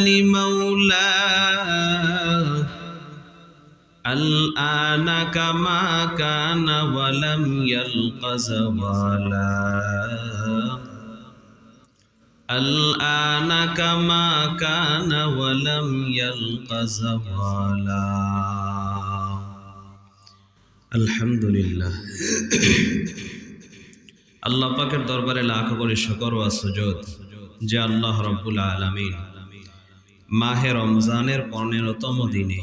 لمولاه الآن كما كان ولم يلق زوالا الآن كما كان ولم يلق زوالا الحمد لله আল্লাহ পাকের দরবারে লাখ কোটি শুকর ও সুজুদ যে আল্লাহ রাব্বুল আলামিন মাহে রমজানের 15তম দিনে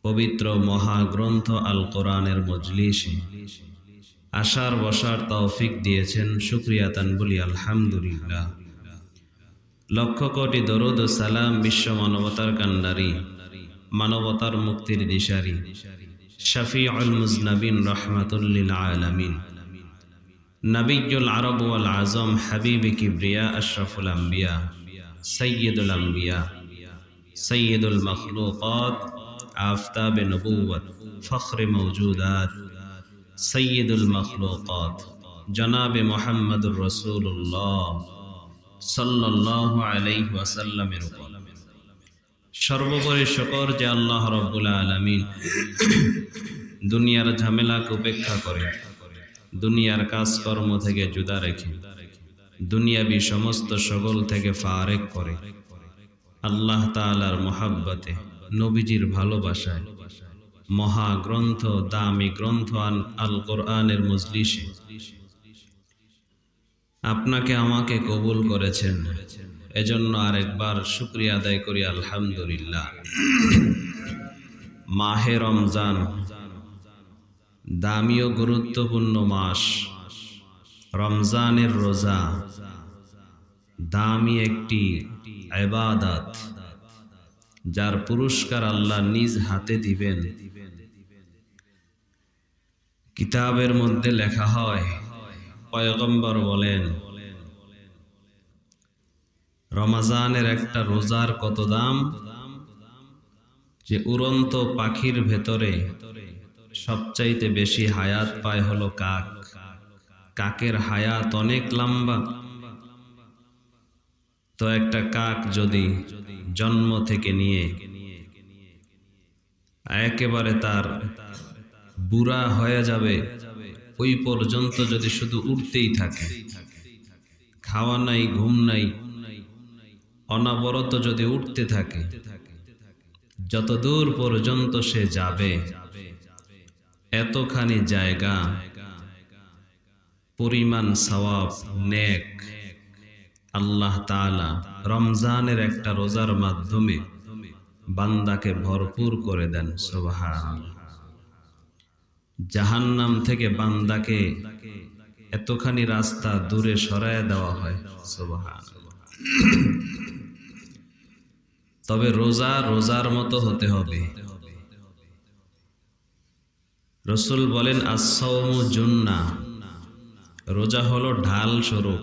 পবিত্র মহাগ্রন্থ আল কোরআনের মজলিসে আসার বসার তৌফিক দিয়েছেন। শুকরিয়া তান বলি আলহামদুলিল্লাহ। লক্ষ কোটি দরুদ ও সালাম বিশ্ব মানবতার কান্ডারি, মানবতার মুক্তির দিশারি, শাফিউল মুজনাবিন রাহমাতুল লিল আলামিন, নবিয়ুল আরব ওয়াল আজম, হাবিবে কিবরিয়া, আশরাফুল আম্বিয়া, সাইয়্যিদুল আম্বিয়া, সাইয়্যিদুল মখলুকাত, আফতাবে নবুওয়াত, ফখরে মওজুদাত, সাইয়্যিদুল মখলুকাত, জনাবে মুহাম্মদুর রাসূলুল্লাহ সাল্লাল্লাহু আলাইহি ওয়াসাল্লামের উপর সর্বোপরি শুকর যে আল্লাহ রাব্বুল আলামিন দুনিয়ার ঝামেলাকে উপেক্ষা করে, দুনিয়ার কাজকর্ম থেকে জুদা রেখে, দুনিয়াবি সমস্ত শগল থেকে ফারেক করে আল্লাহ তাআলার মহব্বতে, নবীজির ভালোবাসায় মহাগ্রন্থ, দামি গ্রন্থ আল কোরআনের মজলিসে আপনাকে আমাকে কবুল করেছেন। এজন্য আরেকবার শুকরিয়া আদায় করি আলহামদুলিল্লাহ। মাহে রমজান দামি ও গুরুত্বপূর্ণ মাস। রমজানের রোজা দামি একটি ইবাদত, যার পুরস্কার আল্লাহ নিজ হাতে দিবেন। কিতাবের মধ্যে লেখা হয়, পয়গম্বর বলেন, রমজানের একটা রোজার কত দাম, যে উড়ন্ত পাখির ভেতরে সবচাইতে বেশি হায়াত পায় হলো কাক। কাকের হায়াত অনেক লম্বা। তো একটা কাক যদি জন্ম থেকে নিয়ে একেবারে তার বুড়া হয়ে যাবে ওই পর্যন্ত যদি শুধু উড়তেই থাকে, খাওয়া নাই, ঘুম নাই, অনবরত যদি উঠতে থাকে, যত দূর পর্যন্ত সে যাবে, এতখানি জায়গা পরিমাণ সওয়াব, নেক আল্লাহ তাআলা রমজানের একটা রোজার মাধ্যমে বান্দাকে ভরপুর করে দেন। সুবহানাল্লাহ। জাহান্নাম থেকে বান্দাকে এতখানি রাস্তা দূরে সরায় দেওয়া হয়। সুবহানাল্লাহ। তবে রোজা রোজার মতো হতে হবে। রাসূল বলেন, আস-সাওমু জুন্নাহ, রোজা হলো ঢাল স্বরূপ।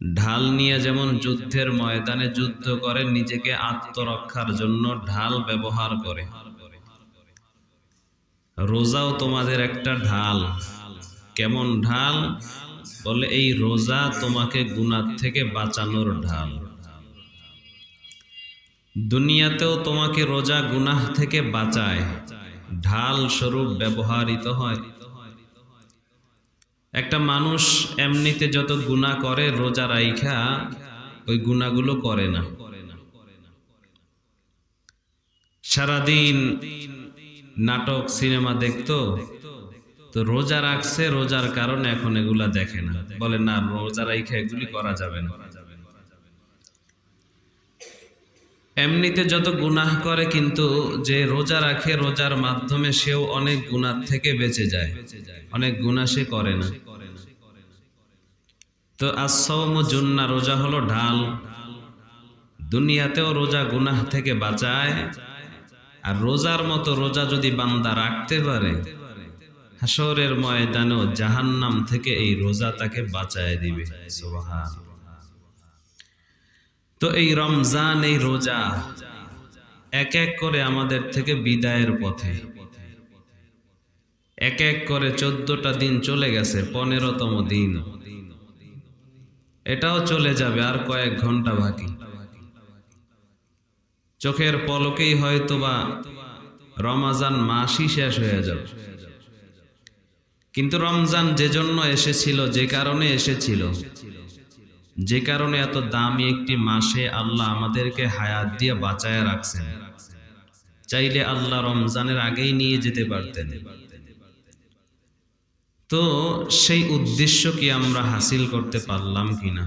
ঢাল নিয়ে যেমন যুদ্ধের ময়দানে যুদ্ধ করে, নিজেকে আত্মরক্ষার জন্য ঢাল ব্যবহার করে, রোজাও তোমাদের একটা ঢাল। কেমন ঢাল? বলে এই রোজা তোমাকে গুনাহ থেকে বাঁচানোর ঢাল। দুনিয়াতেও তোমাকে রোজা গুনাহ থেকে বাঁচায়, ঢাল স্বরূপ ব্যবহৃত হয়। একটা মানুষ এমনিতে যত গুনাহ করে, রোজা রাইখা ওই গুনাহগুলো করে না। সারাদিন নাটক সিনেমা দেখতো, তো রোজা রাখছে, রোজার কারণে এখন এগুলা দেখে না। বলে না, রোজা রাইখা এগুলি করা যাবে না। এমনিতে যত গুনাহ করে, কিন্তু যে রোজা রাখে, রোজার মাধ্যমে সেও অনেক গুনাহ থেকে বেঁচে যায়, অনেক গুনাহ সে করে না। তো আস-সাওমু জুন্নাহ, রোজা হলো ঢাল। দুনিয়াতেও রোজা গুনাহ থেকে বাঁচায়, আর রোজার মতো রোজা যদি বান্দা রাখতে পারে, হাসরের ময়দানেও জাহান্নাম থেকে এই রোজা তাকে বাঁচায় দিবে। সুবহানাল্লাহ। তো এই রমজান, এই রোজা এক এক করে আমাদের থেকে বিদায়ের পথে। এক এক করে 14টা দিন চলে গেছে, 15তম দিন। এটাও চলে যাবে, আর কয়েক ঘন্টা বাকি। চোখের পলকেই হয়তোবা রমজান মাসই শেষ হয়ে যাবে। কিন্তু রমজান যে জন্য এসেছিল, যে কারণে এসেছিল, যে কারণে এত দামি একটি মাসে আল্লাহ আমাদেরকে হায়াত দিয়ে বাঁচায় রাখছেন, চাইলে আল্লাহ রমজানের আগেই নিয়ে যেতে পারতেন। তো সেই উদ্দেশ্য কি আমরা হাসিল করতে পারলাম কিনা?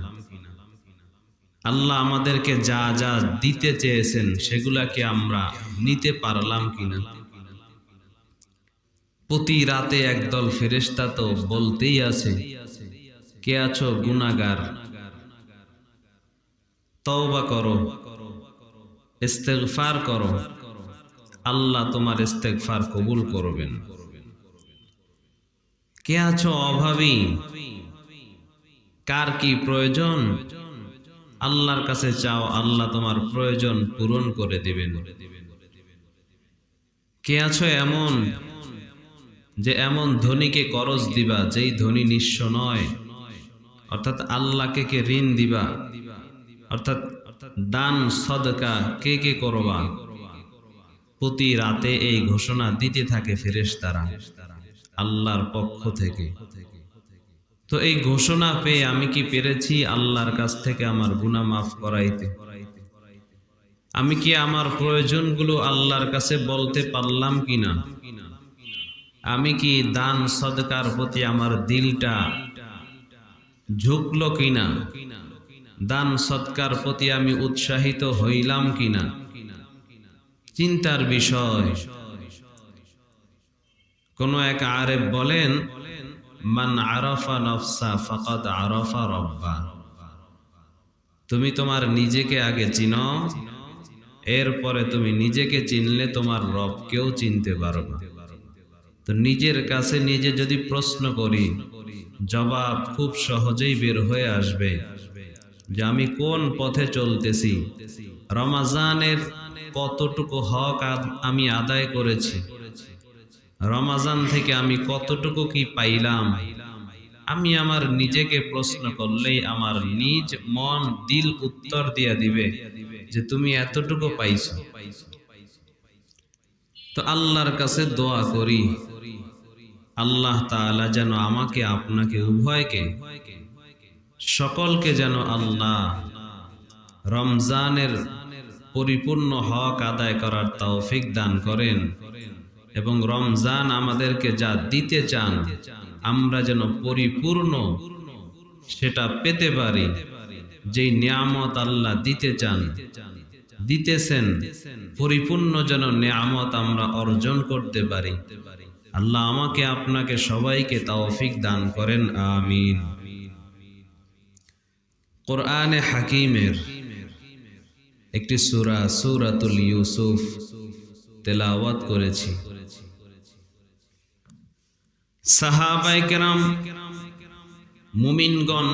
আল্লাহ আমাদেরকে যা যা দিতে চেয়েছেন সেগুলাকে আমরা নিতে পারলাম কিনা? প্রতি রাতে একদল ফেরেশতা তো বলতেই আছে, কে আছো গুনাহগার, তওবা করো, ইস্তেগফার করো, আল্লাহ তোমার ইস্তেগফার কবুল করবেন। কে আছো অভাবী, কার কি প্রয়োজন, আল্লাহর কাছে চাও, আল্লাহ তোমার প্রয়োজন পূরণ করে দিবেন। কে আছো এমন যে এমন ধনীকে করজ দিবা যেই ধনী নিঃস্ব নয়, অর্থাৎ আল্লাহকে কে ঋণ দিবা, অর্থাৎ দান সদকা কে কে করবা। প্রতি রাতে এই ঘোষণা দিতে থাকে ফেরেশতারা আল্লাহর পক্ষ থেকে। তো এই ঘোষণা পেয়ে আমি কি পেরেছি আল্লাহর কাছ থেকে আমার গুনাহ মাফ করাইতে? আমি কি আমার প্রয়োজনগুলো আল্লাহর কাছে বলতে পারলাম কিনা? আমি কি দান সদকার প্রতি আমার দিলটা ঝুঁকলো কিনা? দান সদকার প্রতি আমি উৎসাহিত হইলাম কিনা? চিন্তার বিষয়। কোন এক আরেফ বলেন, মান আরাফা নফসা ফাকাদ আরাফা রব্বা। তুমি তোমার নিজেকে আগে চিনো, এরপরে তুমি নিজেকে চিনলে তোমার রবকেও চিনতে পারবে। তো নিজের কাছে নিজে যদি প্রশ্ন করি, জবাব খুব সহজেই বের হয়ে আসবে যে আমি কোন পথে চলতেছি, রমজানের কতটুকু হক আমি আদায় করেছি, রমজান থেকে আমি কতটুকু কি পাইলাম। আমি আমার নিজেকে প্রশ্ন করলেই আমার নিজ মন দিল উত্তর দিয়া দিবে যে তুমি এতটুকু পাইছো। তো আল্লাহর কাছে দোয়া করি, আল্লাহ তাআলা যেন আমাকে আপনাকে উভয়কে সকলকে যেন আল্লাহ রমজানের পরিপূর্ণ হক আদায় করার তৌফিক দান করেন, এবং রমজান আমাদেরকে যা দিতে চান আমরা যেন পরিপূর্ণ সেটা পেতে পারি। যেই নিয়ামত আল্লাহ দিতে চান, দিতেছেন, পরিপূর্ণ যেন নিয়ামত আমরা অর্জন করতে পারি। আল্লাহ আমাকে আপনাকে সবাইকে তৌফিক দান করেন, আমিন। কোরআনে হাকিমের একটি সূরা সূরাতুল ইউসুফ তেলাওয়াত করেছি। সাহাবায়ে কেরাম মুমিনগণ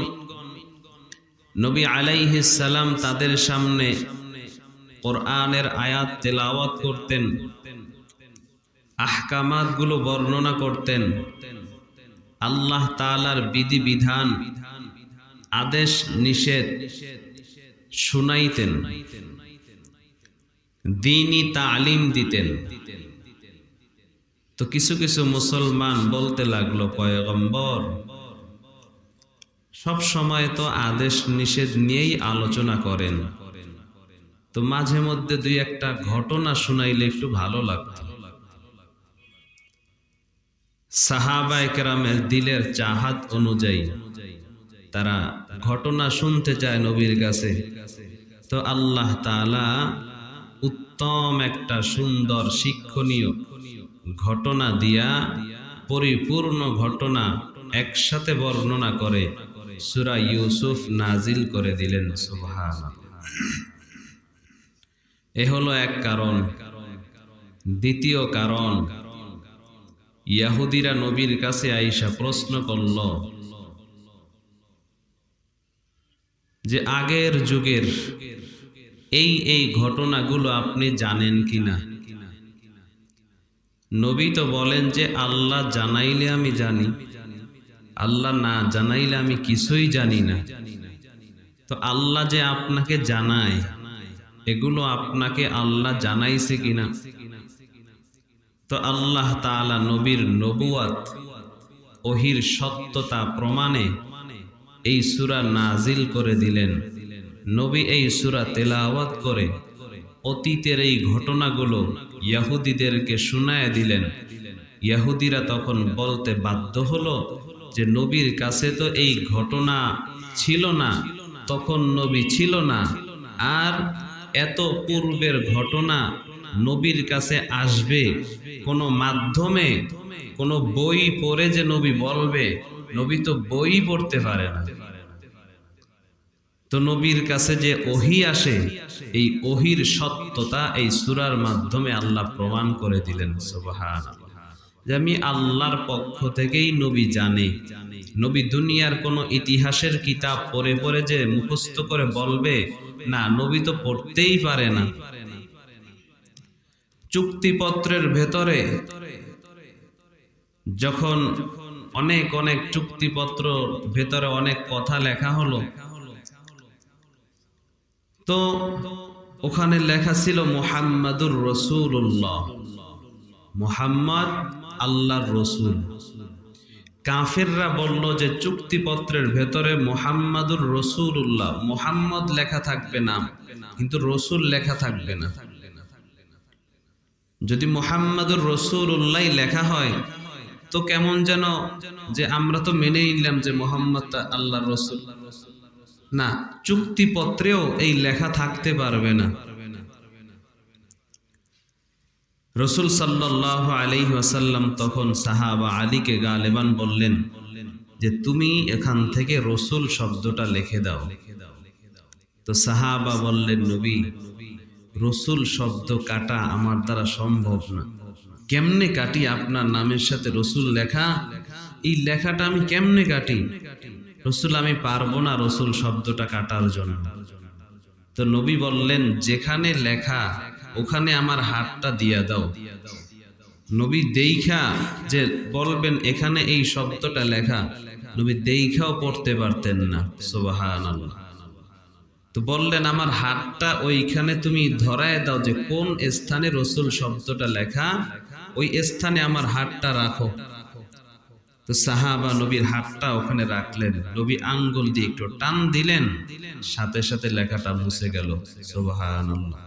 নবী আলাইহিস সালাম তাদের সামনে কোরআনের আয়াত তেলাওয়াত করতেন, আহকামাত গুলো বর্ণনা করতেন, আল্লাহ তাআলার বিধি বিধান আদেশ নিষেধ শুনাইতেন, দ্বীনি তালিম দিতেন। তো কিছু কিছু মুসলমান বলতে লাগলো, পয়গম্বর সব সময় তো আদেশ নিষেধ নিয়েই আলোচনা করেন, তো মাঝে মধ্যে দুই একটা ঘটনা শুনাইলে একটু ভালো লাগতো। সাহাবায়ে কেরামের দিলের চাহাত অনুযায়ী তারা ঘটনা শুনতে চায় নবীর কাছে। তো আল্লাহ তাআলা উত্তম একটা সুন্দর শিক্ষণীয় ঘটনা দিয়া পরিপূর্ণ ঘটনা একসাথে বর্ণনা করে সূরা ইউসুফ নাজিল করে দিলেন। সুবহানাল্লাহ। এ হলো এক কারণ। দ্বিতীয় কারণ, ইহুদিরা নবীর কাছে আইসা প্রশ্ন করল যে আগের যুগের এই ঘটনাগুলো আপনি জানেন কিনা? নবী তো বলেন যে আল্লাহ জানাইলে আমি জানি, আল্লাহ না জানাইলে আমি কিছুই জানি না। তো আল্লাহ যে আপনাকে জানায়, এগুলো আপনাকে আল্লাহ জানাইছে কিনা? তো আল্লাহ তাআলা নবীর নবুয়াত, ওহির সত্যতা প্রমাণে এই সূরা নাজিল করে দিলেন। নবী এই সূরা তেলাওয়াত করে অতীতের এই ঘটনাগুলো ইহুদিদেরকে শোনায় দিলেন। ইহুদিরা তখন বলতে বাধ্য হলো যে নবীর কাছে তো এই ঘটনা ছিল না, তখন নবী ছিল না, আর এত পূর্বের ঘটনা নবীর কাছে আসবে কোনো মাধ্যমে, কোনো বই পড়ে যে নবী বলবে? নবী তো বই পড়তে পারে না। তো নবীর কাছে যে ওহী আসে, এই ওহীর সত্যতা এই সূরার মাধ্যমে আল্লাহ প্রমাণ করে দিলেন। সুবহানাল্লাহ। যে আমি আল্লাহর পক্ষ থেকেই নবী জানে। নবী দুনিয়ার কোনো ইতিহাসের কিতাব পড়ে পড়ে যে মুখস্থ করে বলবে না, নবী তো পড়তেই পারে না। চুক্তিপত্রের ভেতরে যখন অনেক অনেক চুক্তিপত্র ভেতরে অনেক কথা লেখা হলো, তো ওখানে লেখা ছিল মুহাম্মাদুর রাসূলুল্লাহ, মুহাম্মদ আল্লাহর রসুল। কাফেররা বলল যে চুক্তিপত্রের ভেতরে মুহাম্মাদুর রাসূলুল্লাহ, মুহাম্মদ লেখা থাকবে না, কিন্তু রসুল লেখা থাকবে না। যদি মুহাম্মাদুর রাসূলুল্লাহ লেখা হয় তো কেমন যেন, যে আমরা তো মেনে নিলাম যে মুহাম্মদ আল্লাহর রসুল, না, চুক্তিপত্রেও এই লেখা থাকতে পারবে না। রাসূল সাল্লাল্লাহু আলাইহি ওয়াসাল্লাম তখন সাহাবা আলীকে গালেবান বললেন যে তুমি এখান থেকে রসুল শব্দটা লিখে দাও। তো সাহাবা বললেন, নবী, রসুল শব্দ কাটা আমার দ্বারা সম্ভব না। কেমনে কাটি? আপনার নামের সাথে রসুল লেখা, এই লেখাটা আমি কেমনে কাটি? রসুল, আমি পারবো না রসুল শব্দটা কাটার জন্য। তো নবী বললেন, যেখানে লেখা ওখানে আমার হাতটা দিয়া দাও। নবী দেইখা যে বলবেন এখানে এই শব্দটা লেখা, নবী দেইখাও পড়তে পারতেন না। সুবহানাল্লাহ। তো বললেন, আমার হাতটা ওইখানে তুমি ধরায় দাও, যে কোন স্থানে রসুল শব্দটা লেখা, ওই স্থানে আমার হাতটা রাখো। তো সাহাবা নবীর হাতটা ওখানে রাখলেন, নবী আঙ্গুল দিয়ে একটু টান দিলেন, সাথে সাথে লেখাটা মুছে গেল। সুবহানাল্লাহ।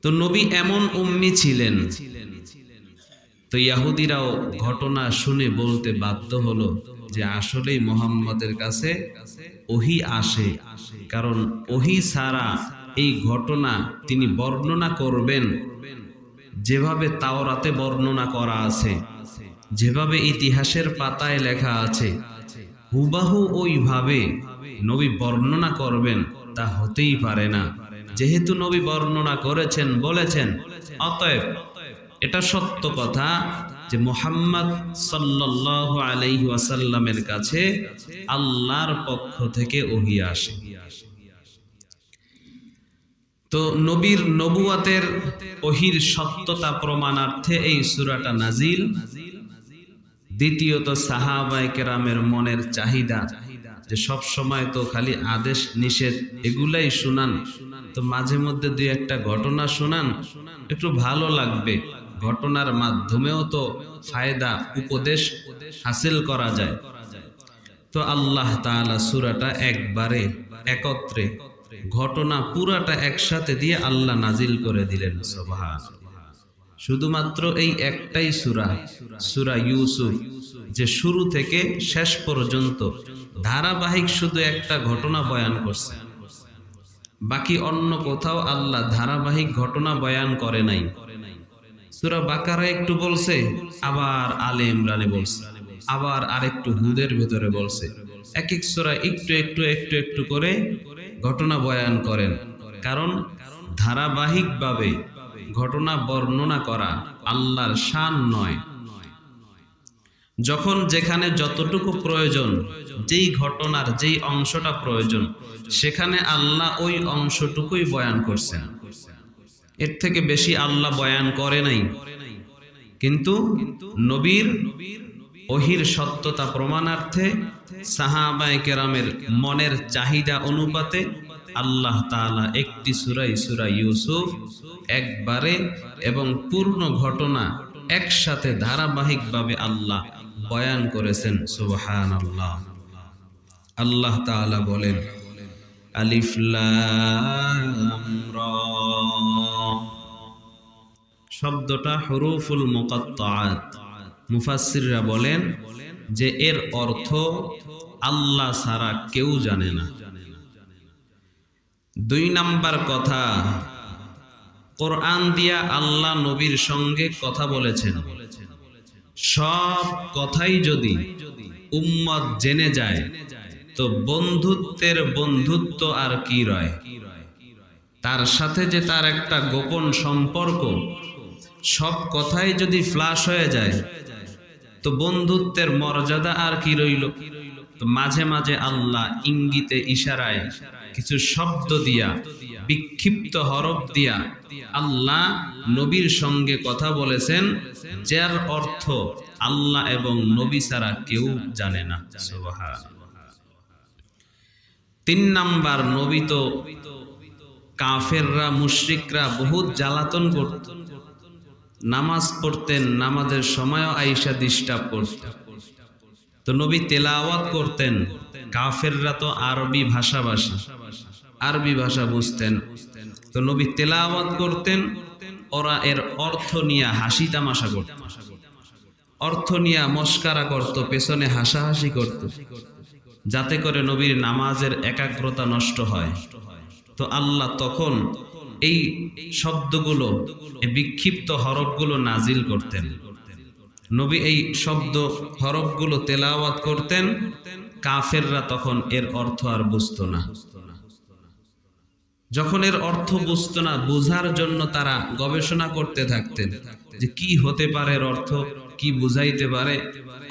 তো নবী এমন উম্মি ছিলেন। তো ইহুদিরাও ঘটনা শুনে বলতে বাধ্য হলো যে আসলেই মুহাম্মদের কাছে ওহী আসে, কারণ ওহী ছাড়া এই ঘটনা তিনি বর্ণনা করবেন যেভাবে তাওরাতে বর্ণনা করা আছে, যেভাবে ইতিহাসের পাতায় লেখা আছে, হুবাহু ওইভাবে নবী বর্ণনা করবেন, তা হতেই পারে না। যেহেতু নবী বর্ণনা করেছেন, বলেছেন, অতএব এটা সত্য কথা যে মুহাম্মদ সাল্লাল্লাহু আলাইহি ওয়াসাল্লামের কাছে আল্লাহর পক্ষ থেকে ওহী আসে। তো নবীর নবুয়াতের ওহীর সত্যতা প্রমাণার্থে এই সূরাটা নাজিল। দ্বিতীয়ত, সাহাবায়ে কেরামের মনের চাহিদা, যে সব সময় তো খালি আদেশ নিষেধ এগুলাই শুনান, তো মাঝে মধ্যে দুই একটা ঘটনা শুনান, একটু ভালো লাগবে। ঘটনার মাধ্যমেও তো ফায়দা, উপদেশ হাসিল করা যায়। তো আল্লাহ তাআলা সূরাটা একবারে একত্রে ঘটনা পুরাটা একসাথে দিয়ে আল্লাহ নাজিল করে দিলেন। সুবহানাল্লাহ। শুধুমাত্র এই একটাই সূরা, সূরা ইউসুফ, যে শুরু থেকে শেষ পর্যন্ত ধারাবাহিক শুধু একটা ঘটনা বয়ান করছে। বাকি অন্য কোথাও আল্লাহ ধারাবাহিক ঘটনা বয়ান করে নাই। সূরা বাকারা একটু বলছে, আবার আলে ইমরানে বলছে, আবার আরেকটু হুদের ভিতরে বলছে। এক এক সূরা একটু একটু একটু একটু করে ঘটনা বয়ান করেন, কারণ ধারাবাহিকভাবে ঘটনা বর্ণনা করা আল্লাহর শান নয়। যখন যেখানে যতটুকু প্রয়োজন, যেই ঘটনার যেই অংশটা প্রয়োজন, সেখানে আল্লাহ ওই অংশটুকুই বয়ান করছেন, এর থেকে বেশি আল্লাহ বয়ান করে নাই। কিন্তু নবীর ওহীর সত্যতা প্রমাণার্থে সাহাবায়ে কেরামের মনের চাহিদা অনুপাতে আল্লাহ তাআলা একটি সূরা ইউসুফ একবারে এবং পূর্ণ ঘটনা একসাথে ধারাবাহিকভাবে আল্লাহ বয়ান করেছেন। সুবহানাল্লাহ। আল্লাহ তাআলা বলেন, আলিফ লাম রা, শব্দটা হুরুফুল মুকাত্তাআত। মুফাসসিররা বলেন যে এর অর্থ আল্লাহ ছাড়া কেউ জানে না। 2 নাম্বার কথা, কোরআন দিয়া আল্লাহ নবীর সঙ্গে কথা বলেছেন। সব কথাই যদি উম্মত জেনে যায় তো বন্ধুত্বের বন্ধুত্ব আর কি রয়? তার সাথে যে তার একটা গোপন সম্পর্ক, সব কথাই যদি ফ্লাশ হয়ে যায় তো বন্ধুত্বের মর্যাদা আর কি রইল? তো মাঝে মাঝে আল্লাহ ইঙ্গিতে ইশারায় কিছু শব্দ দিয়া, বিক্ষিপ্ত হরফ দিয়া আল্লাহ নবীর সঙ্গে কথা বলেছেন, যার অর্থ আল্লাহ এবং নবী ছাড়া কেউ জানে না। সুবহানাল্লাহ। 3 নাম্বার, নবী তো কাফেররা মুশরিকরা বহুত জ্বালাতন করত। নামাজ পড়তেন, নামাজের সময়ও আয়েশা ডিস্টার্ব করত। তো নবী তেলাওয়াত করতেন, কাফেররা তো আরবি ভাষাভাষী, আরবি ভাষা বুঝতেন। তো নবী তেলাওয়াত করতেন, ওরা এর অর্থ নিয়ে হাসি তামাশা করত, অর্থ নিয়ে মস্কারা করত, পেছনে হাসাহাসি করত, যাতে করে নবীর নামাজের একাগ্রতা নষ্ট হয়। তো আল্লাহ তখন এই শব্দগুলো, এই বিক্ষিপ্ত হরফগুলো নাজিল করতেন। নবী এই শব্দ হরফগুলো তেলাওয়াত করতেন, কাফেররা তখন এর অর্থ আর বুঝতো না। যখন এর অর্থ বুঝতো না, বোঝার জন্য তারা গবেষণা করতে থাকতেন যে কি হতে পারে এর অর্থ, কি বুঝাইতে পারে।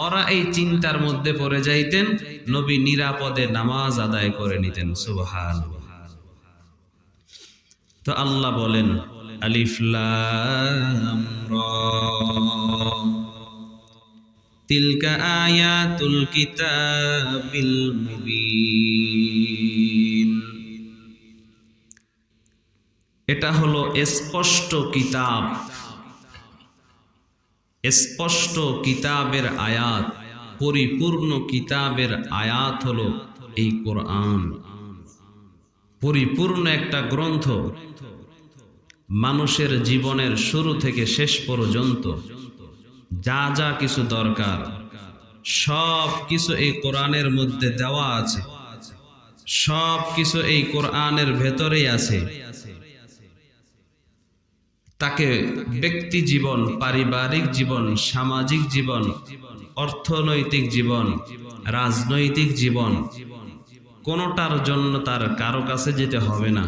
ওরা এই চিন্তার মধ্যে পড়ে যাইতেন, নবী নিরাপদে নামাজ আদায় করে নিতেন। সুবহানাল্লাহ। তো আল্লাহ বলেন, আলিফ লাম রা, তিলকা আয়াতুল কিতাবিল মুবিন। এটা হলো স্পষ্ট কিতাব, স্পষ্ট কিতাবের আয়াত, পরিপূর্ণ কিতাবের আয়াত হলো এই কোরআন। পরিপূর্ণ একটা গ্রন্থ, মানুষের জীবনের শুরু থেকে শেষ পর্যন্ত যা যা কিছু দরকার সব কিছু এই কোরআনের মধ্যে দেওয়া আছে, সব কিছু এই কোরআনের ভেতরেই আছে। তাকে ব্যক্তি জীবন, পারিবারিক জীবন, সামাজিক জীবন, অর্থনৈতিক জীবন, রাজনৈতিক জীবন, কোনোটার জন্য তার কারো কাছে যেতে হবে না।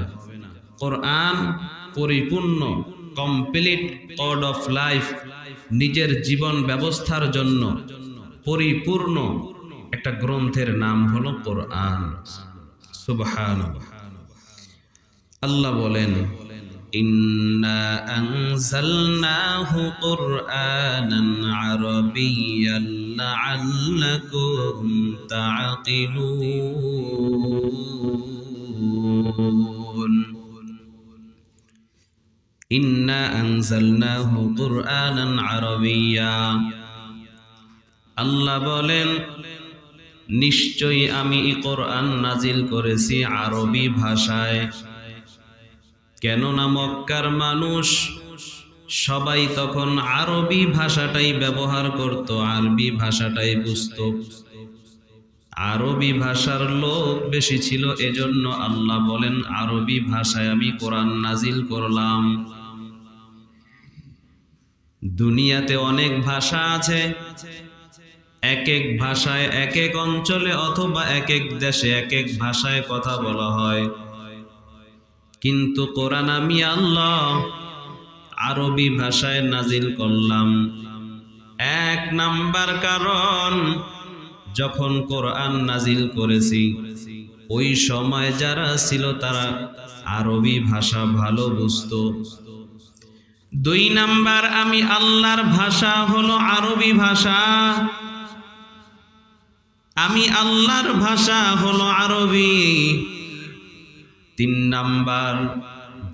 কোরআন পরিপূর্ণ কমপ্লিট কোড অফ লাইফ, নিজের জীবন ব্যবস্থার জন্য পরিপূর্ণ একটা গ্রন্থের নাম হলো কোরআন। সুবহানাল্লাহ। আল্লাহ বলেন, ইন্না আনজালনাহু কুরআনান আরাবিয়্যান লাআল্লাকুম তা'কিলুন। ইন্না আনজালনাহু কুরআনান আরাবিয়্যা, আল্লাহ বলেন নিশ্চয়ই আমি এই কোরআন নাজিল করেছি আরবি ভাষায়। কেননা মক্কার মানুষ সবাই তখন আরবি ভাষাটাই ব্যবহার করত, আরবি ভাষাটাই বুঝত, আরবি ভাষার লোক বেশি ছিল। এজন্য আল্লাহ বলেন আরবি ভাষায় আমি কোরআন নাজিল করলাম। দুনিয়াতে অনেক ভাষা আছে, এক এক ভাষায় এক এক অঞ্চলে অথবা এক এক দেশে এক এক ভাষায় কথা বলা হয়, কিন্তু কোরআন আমি আল্লাহ আরবি ভাষায় নাজিল করলাম। 1 নাম্বার কারণ, যখন কোরআন নাজিল করেছি ওই সময় যারা ছিল তারা আরবি ভাষা ভালো বুঝতো। 2 নাম্বার, আমি আল্লাহর ভাষা হলো আরবি ভাষা। আমি আল্লাহর ভাষা হলো আরবি। 3 নাম্বার,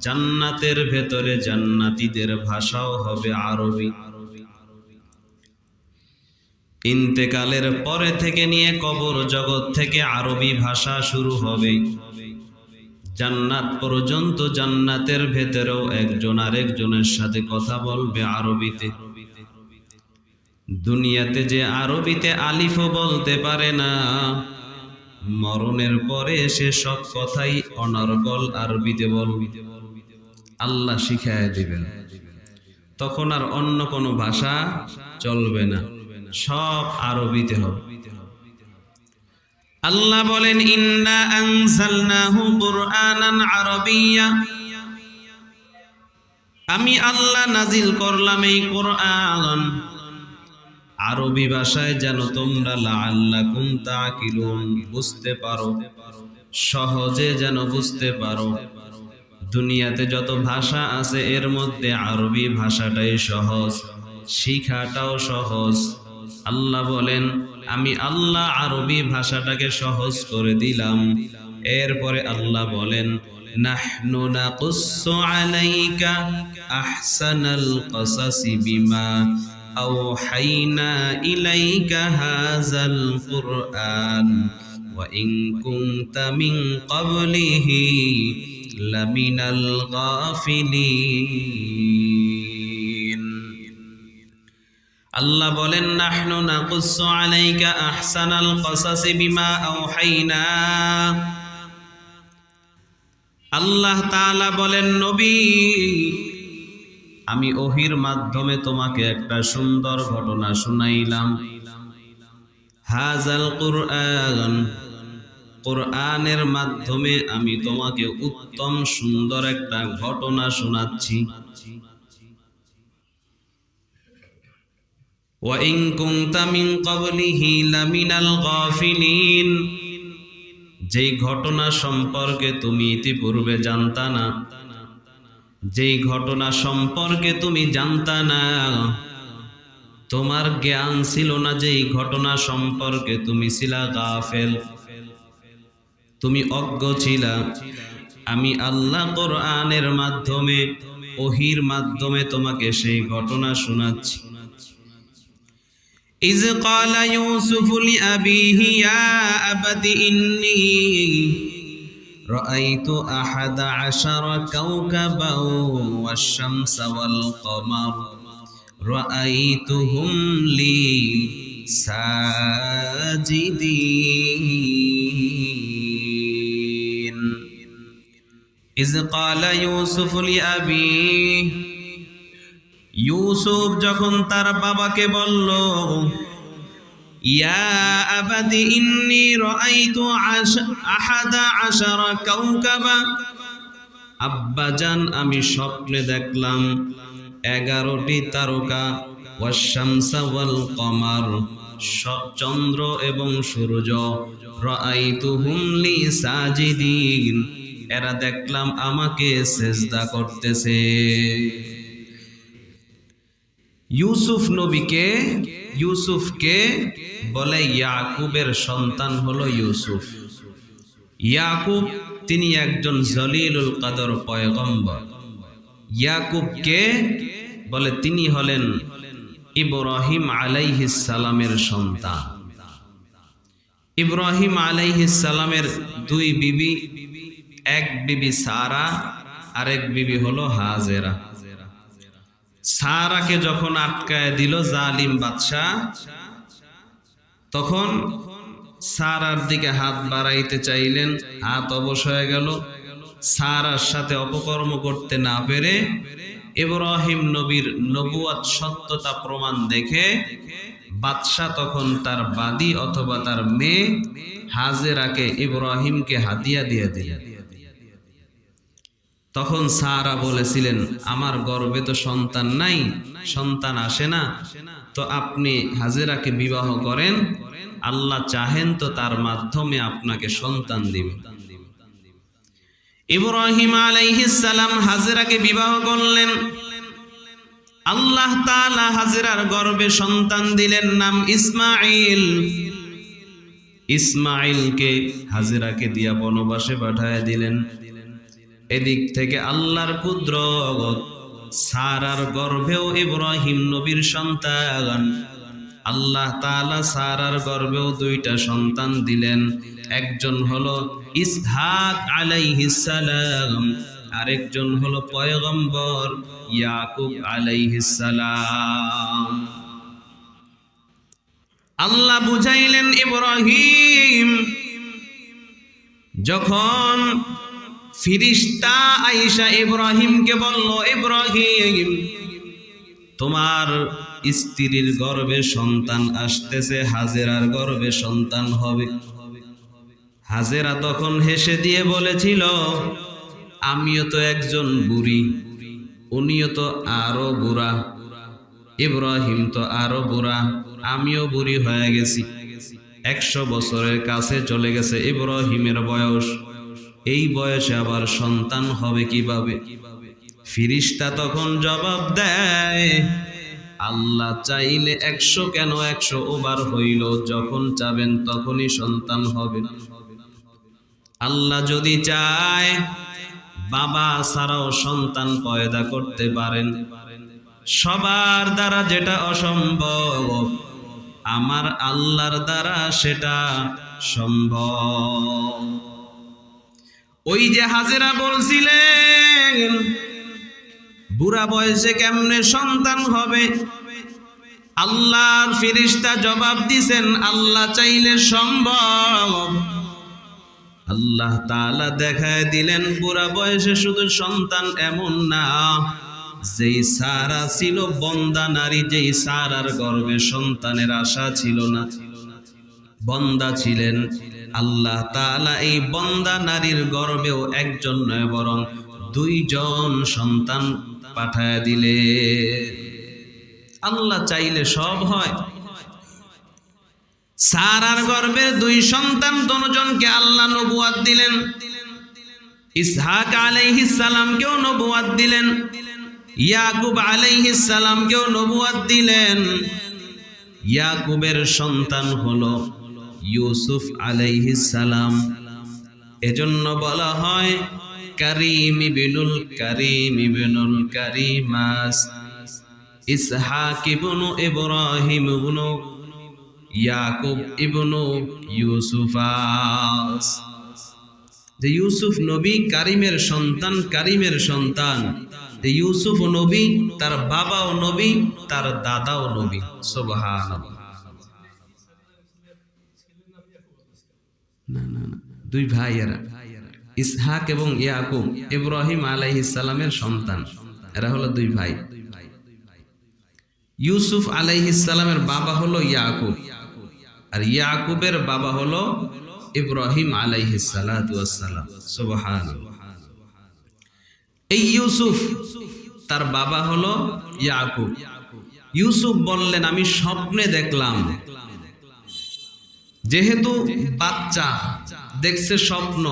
জান্নাতের ভেতরে জান্নাতীদের ভাষাও হবে আরবি। ইন্তেকালের পরে থেকে নিয়ে কবর জগৎ থেকে আরবি ভাষা শুরু হবে। জান্নাত পর্যন্ত জান্নাতের ভেতরেও একজন আরেকজনের সাথে কথা বলবে আরবিতে। দুনিয়াতে যে আরবিতে আলিফও বলতে পারে না, মরণের পরে সে সব কথাই অনর্গল আরবিতে বলবে। আল্লাহ শিখায় দিবেন, তখন আর অন্য কোনো ভাষা চলবে না, সব আরবিতে হবে। আল্লাহ বলেন, ইন্না আনজালনাহু কুরআনান আরাবিয়্যা, আমি আল্লাহ নাজিল করলাম এই কোরআন আরবি ভাষায়, যেন তোমরা লাআল্লাকুম তাকিলুন, বুঝতে পারো, সহজে যেন বুঝতে পারো। দুনিয়াতে যত ভাষা আছে এর মধ্যে আরবি ভাষাটাই সহজ, শিখাটাও সহজ। আল্লাহ বলেন, আমি আল্লাহ আরবি ভাষাটাকে সহজ করে দিলাম। এরপরে আল্লাহ বলেন, নাহনু নাকুসসু আলাইকা আহসানাল কসাসি বিমা আওহাইনা ইলাইকা হাযাল কুরআন ওয়া ইন কুনতা মিন ক্বাবলিহি লামিনাল গাফিলিন। আল্লাহ বলেন, নাহনু নাকুসসু আলাইকা আহসানাল কসাসি বিমা আওহাইনা। আল্লাহ তাআলা বলেন, নবী, আমি ওহির মাধ্যমে তোমাকে একটা সুন্দর ঘটনা শুনাইলাম। হাযাল কুরআন, কোরআনের মাধ্যমে আমি তোমাকে উত্তম সুন্দর একটা ঘটনা শোনাচ্ছি। ওয়া ইন কুনতা মিন ক্বাবলিহি লামিনাল গাফিলিন, যেই ঘটনা সম্পর্কে তুমি ইতিপূর্বে জানতা না, যেই ঘটনা সম্পর্কে তুমি জানতা না, তোমার জ্ঞান ছিল না, যেই ঘটনা সম্পর্কে তুমি ছিলা গাফেল, তুমি অজ্ঞ ছিলা, আমি আল্লাহ কোরআনের মাধ্যমে, ওহির মাধ্যমে তোমাকে সেই ঘটনা শোনাচ্ছি। ইয ক্বালা ইউসুফু লিআবিহি ইয়া আবাতি ইন্নী রাআইতু আহাদা আশারা কাওকাবান ওয়াশ-শামসা ওয়াল কমার রাআইতুহুম লি সাজিদিন। ইয ক্বালা ইউসুফু লিআবিহি, ইউসুফ যখন তার বাবাকে বলল, ইয়া আবাতি ইন্নী রাআইতু আহাদা আশারা কাওকাবা, আব্বাজান আমি স্বপ্নে দেখলাম 11টি তারকা, ওয়াশ-শামসা ওয়াল কমার, চন্দ্র এবং সূর্য, রাআইতুহুম লি সাজিদিন, এরা দেখলাম আমাকে সিজদা করতেছে। ইউসুফকে বলে ইয়াকুবের সন্তান হলো ইউসুফ। ইয়াকুব তিনি একজন জলিলুল কদর পয়গম্বর। ইয়াকুবকে বলে তিনি হলেন ইব্রাহিম আলাইহিস সালামের সন্তান। ইব্রাহিম আলাইহিস সালামের 2 বিবি, এক বিবি সারা, আরেক বিবি হলো হাজেরা। সারাকে যখন আটকায় দিল জালিম বাদশা, তখন সারার দিকে হাত বাড়াইতে চাইলেন, হাত অবশ হয়ে গেল। সারার সাথে অপকর্ম করতে না পেরে ইব্রাহিম নবীর নবুয়ত সত্যতা প্রমাণ দেখে বাদশা তখন তার বাদী অথবা তার মেয়ে হাজেরাকে ইব্রাহিমকে হাদিয়া দিয়ে দিলেন। তখন সারা বলেছিলেন, আমার গর্ভে তো সন্তান নাই, সন্তান আসে না, তো আপনি হাজেরাকে বিবাহ করেন, আল্লাহ চাহেন তো তার মাধ্যমে আপনাকে সন্তান দিবেন। ইব্রাহিম আলাইহিস সালাম হাজেরাকে বিবাহ করলেন। আল্লাহ তাআলা হাজেরার গর্ভে সন্তান দিলেন, নাম ইসমাঈল। ইসমাইলকে হাজেরাকে দিয়া বনবাসে পাঠায় দিলেন। এদিক থেকে আল্লাহর কুদরত, সারার গর্ভেও ইব্রাহিম নবীর সন্তান। আল্লাহ তাআলা সারার গর্ভেও দুইটা সন্তান দিলেন। একজন হলো ইসহাক আলাইহিস সালাম, আরেকজন হলো পয়গম্বর ইয়াকুব আলাইহিস সালাম। আল্লাহ বুঝাইলেন ইব্রাহিম, যখন ফিরিস্তা আয়েশা ইব্রাহিমকে বলল, ইব্রাহিম তোমার স্ত্রীর গর্ভে সন্তান আসতেছে, হাজেরার গর্ভে সন্তান হবে। হাজেরা তখন হেসে দিয়ে বলেছিল, আমিও তো একজন বুড়ি, উনিও তো আরো বুড়া, ইব্রাহিম তো আরো বুড়া, আমিও বুড়ি হয়ে গেছি। 100 বছরের কাছে চলে গেছে ইব্রাহিমের বয়স, এই বয়সে আবার সন্তান হবে কিভাবে? ফিরিস্তা তখন জবাব দেয়, আল্লাহ চাইলে 100 কেন 100 ওভার হইল, যখন চাবেন তখনই সন্তান হবে। আল্লাহ যদি চায় বাবা ছাড়াও সন্তান পয়দা করতে পারেন। সবার দ্বারা যেটা অসম্ভব, আমার আল্লাহর দ্বারা সেটা সম্ভব। ওই যে হাজেরা বলছিলেন বুড়া বয়সে কেমনে সন্তান হবে, আল্লাহর ফেরেশতা জবাব দিছেন আল্লাহ চাইলে সম্ভব। আল্লাহ তাআলা দেখায় দিলেন বুড়া বয়সে শুধু সন্তান এমন না, যেই সারা ছিল বন্দা নারী, যেই সারার গর্ভে সন্তানের আশা ছিল না, বন্দা ছিলেন, আল্লাহ তাআলা এই বন্দা নারীর গর্ভেও একজন নয় বরং 2 জন সন্তান পাঠায় দিলে। আল্লাহ চাইলে সব হয়। সারার গর্ভে 2 সন্তান, দুজনকে আল্লাহ নবুয়ত দিলেন। ইসহাক আলাইহিস সালামকেও নবুয়ত দিলেন, ইয়াকুব আলাইহিস সালামকেও নবুয়ত দিলেন। ইয়াকুবের সন্তান হলো ইউসুফ আলাইহিস সালাম। এজন্য বলা হয় কারীম ইবনুল কারীম ইবনুল কারীমাস, ইসহাক ইবনু ইব্রাহিম ইবনু ইয়াকুব ইবনু ইউসুফাস। যে ইউসুফ নবী কারিমের সন্তান, কারিমের সন্তান। ইউসুফ নবী, তার বাবাও নবী, তার দাদাও নবী। সুবহানাল্লাহ। না না না, 2 ভাই এরা, ইসহাক এবং ইয়াকুব, ইব্রাহিম আলাইহিস সালামের সন্তান। এরা হলো 2 ভাই। ইউসুফ আলাইহিস সালামের বাবা হলো ইয়াকুব, আর ইয়াকুবের বাবা হলো ইব্রাহিম আলাইহিস সালাতু ওয়াস সালাম। সুবহানাল্লাহ। এই ইউসুফ, তার বাবা হলো ইয়াকুব। ইউসুফ বললেন আমি স্বপ্নে দেখলাম, যেহেতু বাচ্চা দেখছে স্বপ্ন।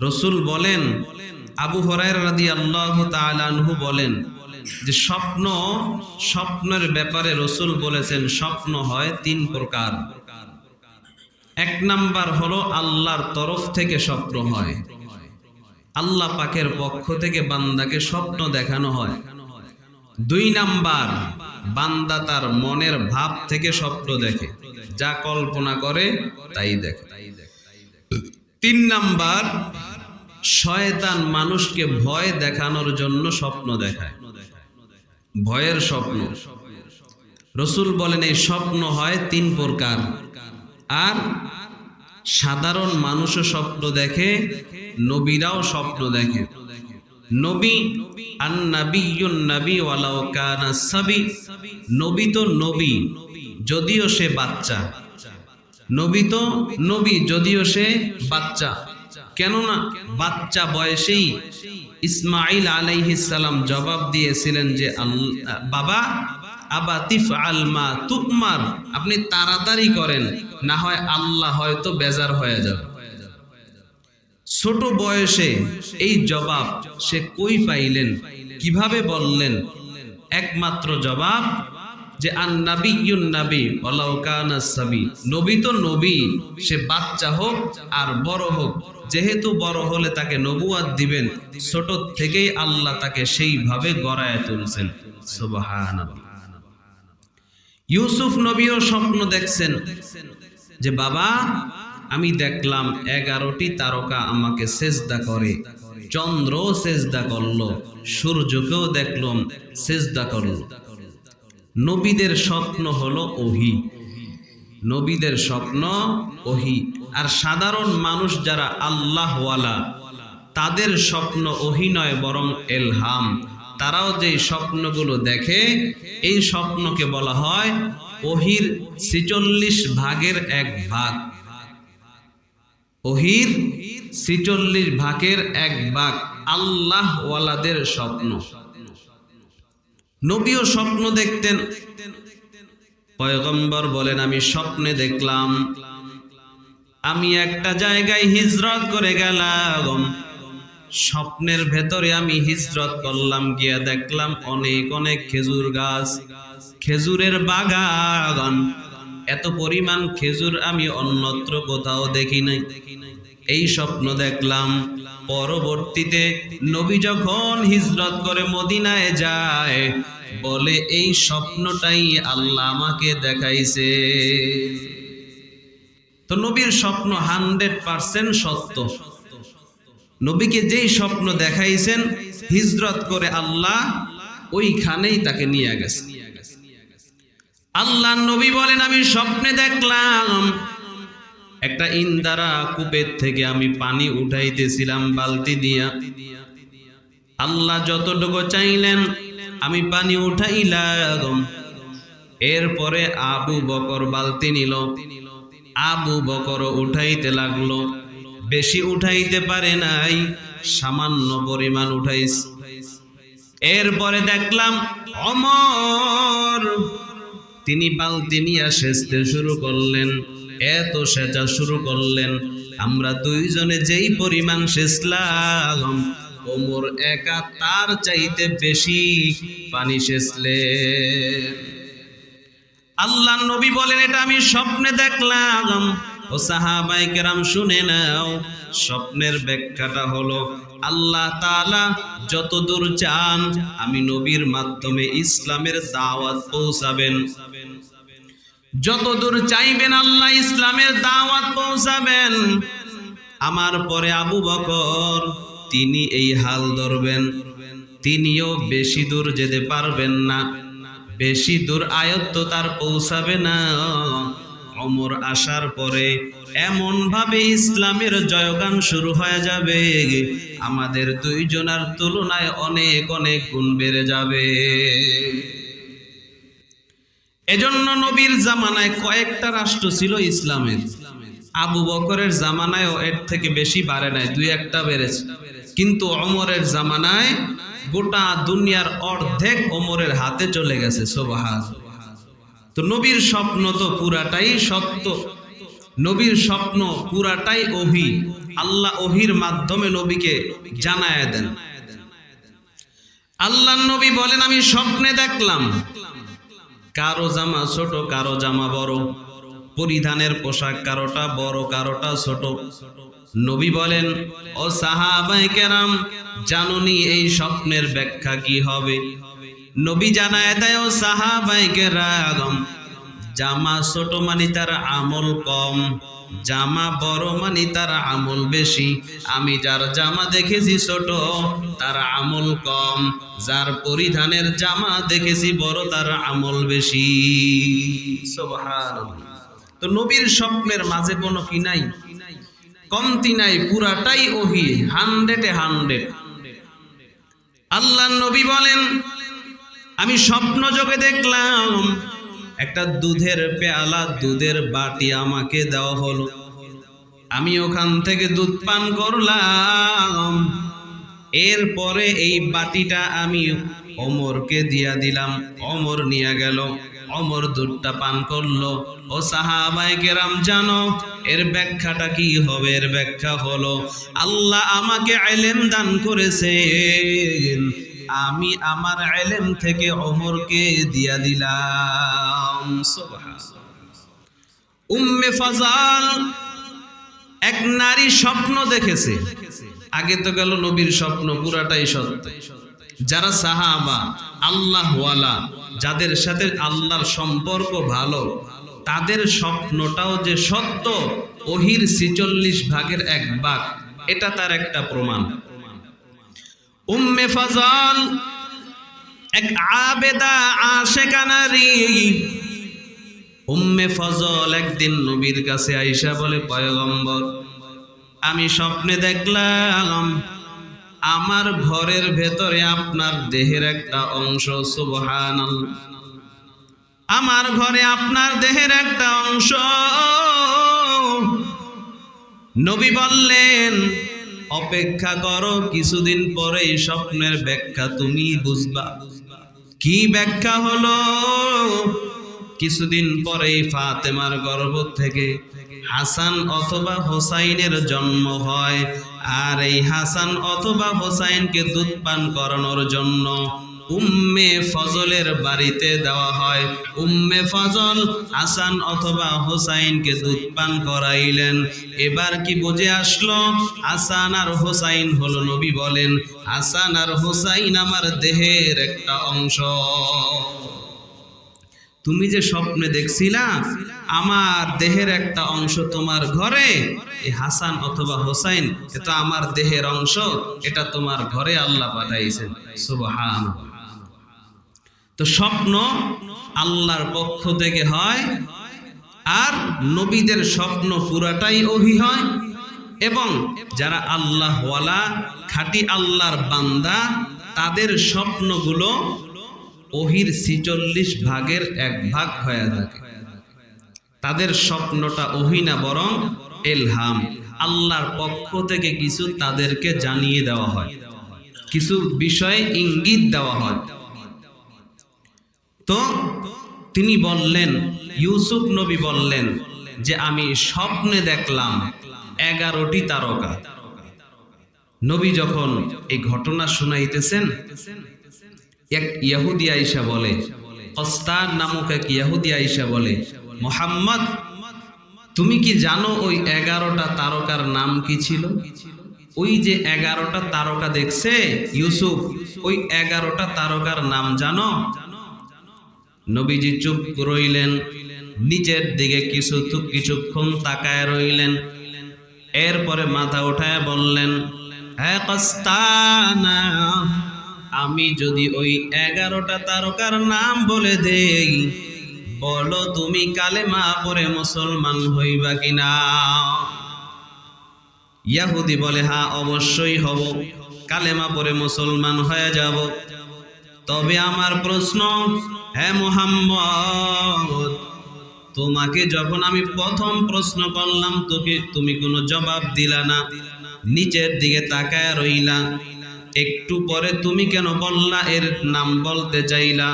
রাসূল বলেন, আবু হুরায়রা রাদিয়াল্লাহু তাআলা আনহু বলেন যে স্বপ্নের ব্যাপারে রাসূল বলেছেন স্বপ্ন হয় 3 প্রকার। 1 নাম্বার হলো আল্লাহর তরফ থেকে স্বপ্ন হয়, আল্লাহ পাকের পক্ষ থেকে বান্দাকে স্বপ্ন দেখানো হয়। 2 নাম্বার, বান্দা তার মনের ভাব থেকে স্বপ্ন দেখে, যা কল্পনা করে তাই দেখে। 3 নাম্বার, শয়তান মানুষকে ভয় দেখানোর জন্য স্বপ্ন দেখায়, ভয়ের স্বপ্ন। রাসূল বলেন এই স্বপ্ন হয় 3 প্রকার। আর সাধারণ মানুষও স্বপ্ন দেখে, নবীরাও স্বপ্ন দেখে। নবী আন-নাবিয়্যুন নবী ওয়ালাউ কানা সাবী, নবী তো নবী যদিও সে বাচ্চা, নবী তো নবী যদিও সে বাচ্চা। কেননা বাচ্চা বয়সেই ইসমাঈল আলাইহিস সালাম জবাব দিয়েছিলেন যে বাবা আবা তিফআল মা তুকমার, আপনি তাড়াতাড়ি করেন, না হয় আল্লাহ হয়তো বেজার হয়ে যাবে। ছোট বয়সে এই জবাব সে কই পাইলেন, কিভাবে বললেন? একমাত্র জবাব যে আন-নাবিয়্যুন নবী ওয়ালাউ কানা সাবী, নবী তো নবী, সে বাচ্চা হোক আর বড় হোক, যেহেতু বড় হলে তাকে নবুয়ত দিবেন, ছোট থেকেই আল্লাহ তাকে সেইভাবে গড়ায় তুলছেন। সুবহানাল্লাহ। ইউসুফ নবীও স্বপ্ন দেখছেন যে বাবা, আমি দেখলাম 11টি তারকা আমাকে সেজদা করে, চন্দ্র সেজদা করলো, সূর্যকেও দেখলাম সেজদা করলো। নবীদের স্বপ্ন হলো ওহী, নবীদের স্বপ্ন ওহী। আর সাধারণ মানুষ যারা আল্লাহওয়ালা, তাদের স্বপ্ন ওহী নয়, বরং ইলহাম। তারাও যে স্বপ্নগুলো দেখে, এই স্বপ্নকে বলা হয় ওহীর 46 ভাগের 1 ভাগ। ওহীর 46 ভাগের 1 ভাগ আল্লাহওয়ালাদের স্বপ্ন। নবীও স্বপ্ন দেখতেন। পয়গম্বর বলেন, আমি স্বপ্নে দেখলাম আমি একটা জায়গায় হিজরত করে গেলাম। স্বপ্নের ভেতরে আমি হিজরত করলাম, গিয়া দেখলাম অনেক অনেক খেজুর গাছ, খেজুরের বাগান। এত পরিমাণ খেজুর আমি অন্যত্র কোথাও দেখি নাই। এই স্বপ্ন দেখলাম। পরবর্তীতে নবী যখন হিজরত করে মদিনায় যায়, বলে এই স্বপ্নটাই আল্লাহ আমাকে দেখাইছে। তো নবীর স্বপ্ন 100% সত্য। নবীকে যেই স্বপ্ন দেখাইছেন, হিজরত করে আল্লাহ ওইখানেই তাকে নিয়ে গেছে। আল্লাহ নবী বলেন, আমি স্বপ্নে দেখলাম একটা ইন্দারা কূপের থেকে আমি পানি উঠাইতেছিলাম বালতি দিয়া। আল্লাহ যতটুকু চাইলেন আমি পানি উঠাইলাম। এরপরে আবু বকর বালতি নিল, আবু বকর উঠাইতে লাগলো। বেশি উঠাইতে পারে নাই, সামান্য পরিমাণ উঠাইছে। এরপরে দেখলাম ওমর, তিনি বালতি নিয়ে সেচতে শুরু করলেন। এত সেচা শুরু করলেন, আমরা দুইজনে যেই পরিমাণ সেচলাম, ওমর একা তার চাইতে বেশি পানি সেচলেন। আল্লাহ নবী বলেন, এটা আমি স্বপ্নে দেখলাম। ও সাহাবায়ে কেরাম শুনে নাও, স্বপ্নের ব্যাখ্যাটা হলো আল্লাহ তাআলা যতদূর চান আমি নবীর মাধ্যমে ইসলামের দাওয়াত পৌঁছাবেন। যতদূর চাইবেন আল্লাহ ইসলামের দাওয়াত পৌঁছাবেন। আমার পরে আবু বকর, তিনি এই হাল ধরবেন। তিনিও বেশি দূর যেতে পারবেন না, বেশি দূর আয়ত্ত তার পৌঁছাবে না। ওমর আসার পরে এমন ভাবে ইসলামের জয়গান শুরু হয়ে যাবে, আমাদের দুইজনের তুলনায় অনেক অনেক গুণ বেড়ে যাবে। এজন্য নবীর জামানায় কয়েকটা রাষ্ট্র ছিল ইসলামের। আবু বকরের জামানায়ও এর থেকে বেশি বাড়ে নাই, 2-1টা বেড়েছে। কিন্তু ওমরের জামানায় গোটা দুনিয়ার অর্ধেক ওমরের হাতে চলে গেছে। সুবহানাল্লাহ। তো নবীর স্বপ্ন তো পুরাটাই সত্য, নবীর স্বপ্ন পুরাটাই ওহী। আল্লাহ ওহীর মাধ্যমে নবীকে জানায় দেন। আল্লাহ নবী বলেন, আমি স্বপ্নে দেখলাম কারো জামা ছোট, কারো জামা বড়, পরিধানের পোশাক কারোটা বড় কারোটা ছোট। নবী বলেন, ও সাহাবায়ে কেরাম, জানুনি এই স্বপ্নের ব্যাখ্যা কি হবে? নবী জানায় দেয়, ও সাহাবায়ে কেরাম, জামা ছোট মানে তার আমল কম, জামা বড় মানে তার আমল বেশি। আমি যার জামা দেখেছি ছোট, তার আমল কম, যার পরিধানের জামা দেখেছি বড়, তার আমল বেশি। সুবহানাল্লাহ। তো নবীর স্বপ্নের মাঝে কোনো কি নাই, কমতি নাই, পুরাটাই ওহী, 100-100। আল্লাহ নবী বলেন, আমি স্বপ্ন যোগে দেখলাম একটা দুধের পেয়ালা, দুধের বাটি আমাকে দেওয়া হলো। আমি ওখান থেকে দুধ পান করলাম। এরপরে এই বাটিটা আমি ওমরকে দিয়া দিলাম, ওমর নিয়ে গেল, ওমর দুধটা পান করলো। ও সাহাবায়ে কেরাম, জানো এর ব্যাখ্যাটা কি হবে? এর ব্যাখ্যা হলো, আল্লাহ আমাকে ইলম দান করেছেন, আমি আমার ইলম থেকে ওমরকে দিয়া দিলাম। সুবহানাল্লাহ। উম্মে ফাজাল এক নারী স্বপ্ন দেখেছে। আগে তো গেল নবীর স্বপ্ন পুরাটাই সত্য। যারা সাহাবা আল্লাহওয়ালা, যাদের সাথে আল্লাহর সম্পর্ক ভালো, তাদের স্বপ্নটাও যে সত্য, ওহির 46 ভাগের 1 ভাগ, এটা তার একটা প্রমাণ। উম্মে ফাজাল এক আবেদা আশিকা নারী। উম্মে ফজল একদিন নবীর কাছে আইসা বলে, পয়গম্বর, আমি স্বপ্নে দেখলাম আমার ঘরের ভেতরে আপনার দেহের একটা অংশ। সুবহানাল্লাহ। আমার ঘরে আপনার দেহের একটা অংশ। নবী বললেন, অপেক্ষা করো, কিছুদিন পরেই স্বপ্নের ব্যাখ্যা তুমি বুঝবা। কি ব্যাখ্যা হলো? কিছুদিন পরেই ফাতেমার গর্ভ থেকে হাসান অথবা হোসাইনের জন্ম হয়, আর এই হাসান অথবা হোসাইনকে দুধ পান করানোর জন্য উম্মে ফজলের বাড়িতে দেওয়া হয়। উম্মে ফজল হাসান অথবা হোসাইনকে দুধ পান করাইলেন। এবার কি বুঝে আসলো? হাসান আর হোসাইন হলো, নবী বলেন, হাসান আর হোসাইন আমার দেহের একটা অংশ। তুমি যে স্বপ্নে দেখছিলা আমার দেহের একটা অংশ তোমার ঘরে, এই হাসান অথবা হোসাইন এটা আমার দেহের অংশ, এটা তোমার ঘরে আল্লাহ পাঠাইছেন। সুবহানাল্লাহ। তো স্বপ্ন আল্লাহর পক্ষ থেকে হয়, আর নবীদের স্বপ্ন পুরাটাই ওহী হয়। এবং যারা আল্লাহওয়ালা, খাঁটি আল্লাহর বান্দা, তাদের স্বপ্নগুলো ওহির 46 ভাগের 1 ভাগ হয়ে থাকে। তাদের স্বপ্নটা ওহী না, বরং ইলহাম, আল্লাহর পক্ষ থেকে কিছু তাদেরকে জানিয়ে দেওয়া হয়, কিছু বিষয়ে ইঙ্গিত দেওয়া হয়। তো তিনি বললেন, ইউসুফ নবী বললেন যে আমি স্বপ্নে দেখলাম 11টি তারকা। নবী যখন এই ঘটনা শুনাইতেছেন, এক ইহুদি আয়েশা বলে, কস্তান নামক এক ইহুদি আয়েশা বলে, মুহাম্মদ, তুমি কি জানো ওই 11টা তারকার নাম কি ছিল? ওই যে 11টা তারকা দেখছে ইউসুফ, ওই 11টা তারকার নাম জানো? নবীজি চুপ রইলেন, নিচের দিকে কিছুক্ষণ তাকায় রইলেন। এরপরে মাথা উঠায় বললেন, হ্যাঁ কস্তানা, আমি যদি ওই 11টা তারকার নাম বলে দেই, বলো তুমি কালেমা পড়ে মুসলমান হইবা কিনা? ইহুদি বলে, হ্যাঁ অবশ্যই হব, কালেমা পড়ে মুসলমান হয়ে যাব। তবে আমার প্রশ্ন, হ্যাঁ মুহাম্মদ, তোমাকে যখন আমি প্রথম প্রশ্ন করলাম তুমি কোনো জবাব দিলা না, নিচের দিকে তাকায় রইলা। একটু পরে তুমি কেন বললা এর নাম বলতে চাইলা?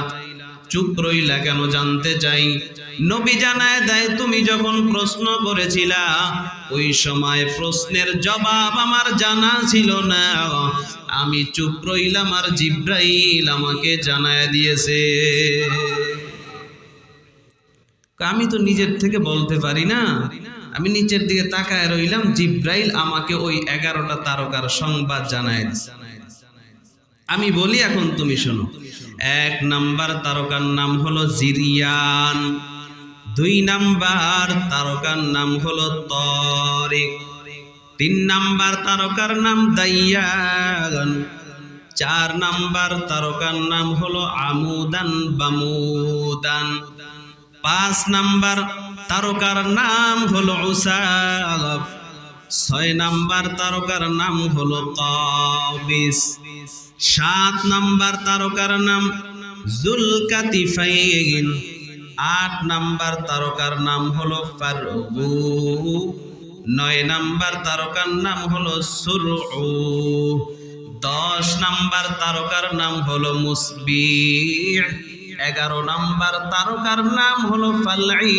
চুপ রইলা কেন জানতে চাই। নবী জানায় দেয়, তুমি যখন প্রশ্ন করেছিলা ওই সময় প্রশ্নের জবাব আমার জানা ছিল না, আমি চুপ রইলাম আর জিব্রাইল আমাকে জানায় দিয়েছে। আমি তো নিজের থেকে বলতে পারি না, আমি নিচের দিকে তাকায় রইলাম, জিব্রাইল আমাকে ওই 11টা তারকার সংবাদ জানায় দিয়েছে। আমি বলি, এখন তুমি শোনো। 1 নাম্বার তারকার নাম হলো জিরিয়ান, 2 নাম্বার তারকার নাম হলো তারিক, 3 নাম্বার তারকার নাম দাইয়ান, 4 নাম্বার তারকার নাম হলো আমুদান বামুদান, 5 নাম্বার তারকার নাম হলো উসাব, 6 নাম্বার তারকার নাম হলো কাবিস, 7 নাম্বার তারকার নাম জুলকাতিফাইন, 8 নাম্বার তারকার নাম হলো ফারগু, 9 নাম্বার তারকার নাম হলো সুরউ, 10 নাম্বার তারকার নাম হলো মুসবিহ, 11 নাম্বার তারকার নাম হলো ফালঈ।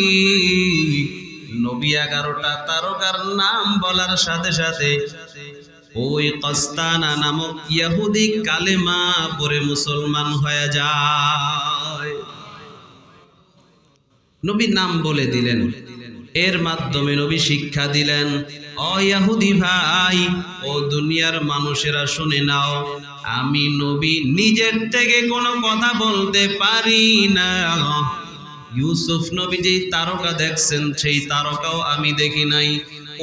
নবী 11টা তারকার নাম বলার সাথে সাথে ওই কস্তানা নামক ইহুদি কালেমা পড়ে মুসলমান হয়ে যায়। নবী নাম বলে দিলেন, এর মাধ্যমে নবী শিক্ষা দিলেন, ও ইহুদি ভাই, ও দুনিয়ার মানুষেরা শুনে নাও, আমি নবী নিজের থেকে কোনো কথা বলতে পারি না। ইউসুফ নবী যে তারকা দেখছেন সেই তারকাও আমি দেখি নাই,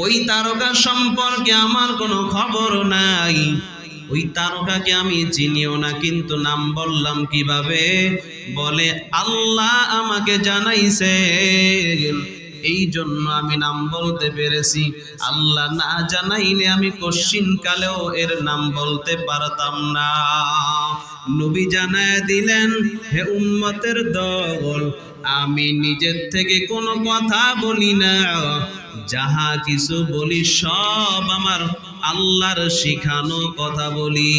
ওই তারকা সম্পর্কে আমার কোনো খবর নাই, ওই তারকাকে আমি চিনিও না, কিন্তু নাম বললাম কিভাবে? বলে আল্লাহ আমাকে জানাইছে, এই জন্য আমি নাম বলতে পেরেছি। আল্লাহ না জানাইলে আমি কশ্চিন কালেও এর নাম বলতে পারতাম না। নবী জানায় দিলেন, হে উম্মতের দল, আমি নিজের থেকে কোনো কথা বলি না, যাহা কিছু বলি সব আমার আল্লাহর শিখানো কথা বলি।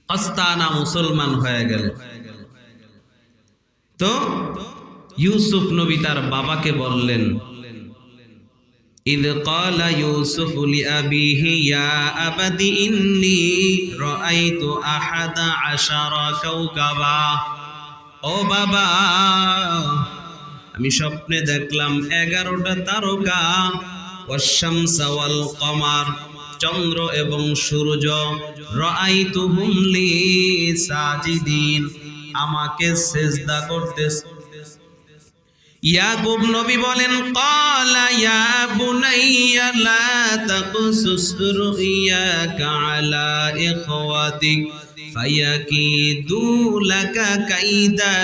আস্তানা মুসলমান হয়ে গেল। তো ইউসুফ নবী তার বাবাকে বললেন, ইদ ক্বালা ইউসুফু লিআবিহি ইয়া আবাদি ইন্নী রাআইতু আহাদা আশারা কাওকাবা, ও বাবা, আমি স্বপ্নে দেখলাম 11টা তারকা, ওয়াশ-শামসা ওয়াল কমার, চন্দ্র এবং সূর্য, রাআইতুহুম লি সাজিদিন, আমাকে সিজদা করতেছে। ইয়াকুব নবী বলেন, ক্বালা ইয়া বুনাইয়া লা তাকসুস রুইয়াকা আলা ইখওয়াতিক ফায়াকিদু লাকা কাইদা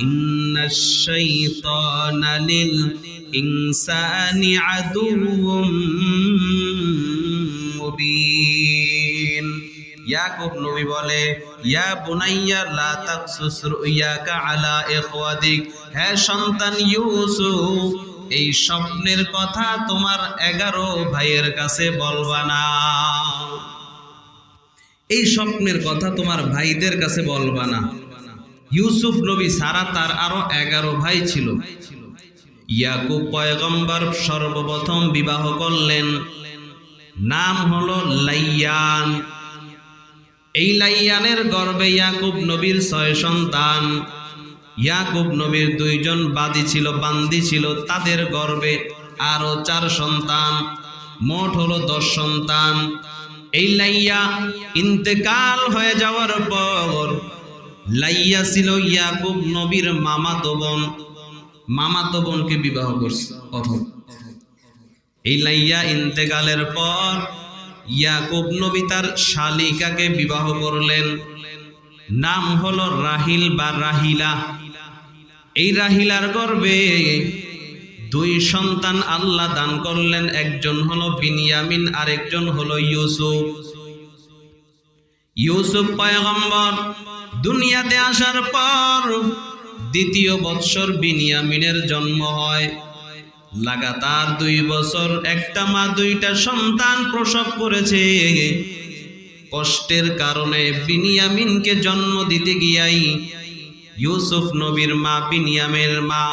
ইন্নাশ শাইতানা লিল ইনসানি আদুউম মুবিন। ইয়াকুব নবী বলে, ইয়া বুনাইয়া লা তাকসুস রুইয়াকা আলা ইখওয়াতিক, হে সন্তান ইউসুফ, এই স্বপ্নের কথা তোমার 11 ভাইয়ের কাছে বলবা না, এই স্বপ্নের কথা তোমার ভাইদের কাছে বলবা না। ইউসুফ নবী ছাড়া তার আরো 11 ভাই ছিল। ইয়াকুব পয়গম্বর সর্বপ্রথম বিবাহ করলেন, নাম হলো লাইয়ান। এই লাইয়ানের গর্ভে ইয়াকুব নবীর 6 সন্তান। ইয়াকুব নবীর 2 জন বান্দি ছিল, তাদের গর্ভে আরো 4 সন্তান, মোট হলো 10 সন্তান। এই লাইয়া ইন্তেকাল হয়ে যাওয়ার পর, লাইয়া ছিল ইয়াকুব নবীর মামাতো বোনকে বিবাহ করছে প্রথম। এই লাইয়া ইন্তেকালের পর ইয়াকুব নবী তার শালিকাকে বিবাহ করলেন, নাম হলো রাহিল বা রাহিলা। এই রাহিলার গর্ভে 2 সন্তান আল্লাহ দান করলেন, একজন হলো বিনিয়ামিন, আরেকজন হলো ইউসুফ। ইউসুফ পয়গম্বর দুনিয়াতে আসার পর 2য় বৎসর বিনিয়ামিনের জন্ম হয়। লাগাতার 2 বছর একটা মা 2টা সন্তান প্রসব করেছে। কষ্টের কারণে বিনিয়ামিনকে জন্ম দিতে গিয়াই ইউসুফ নবীর মা বিনিয়ামের মা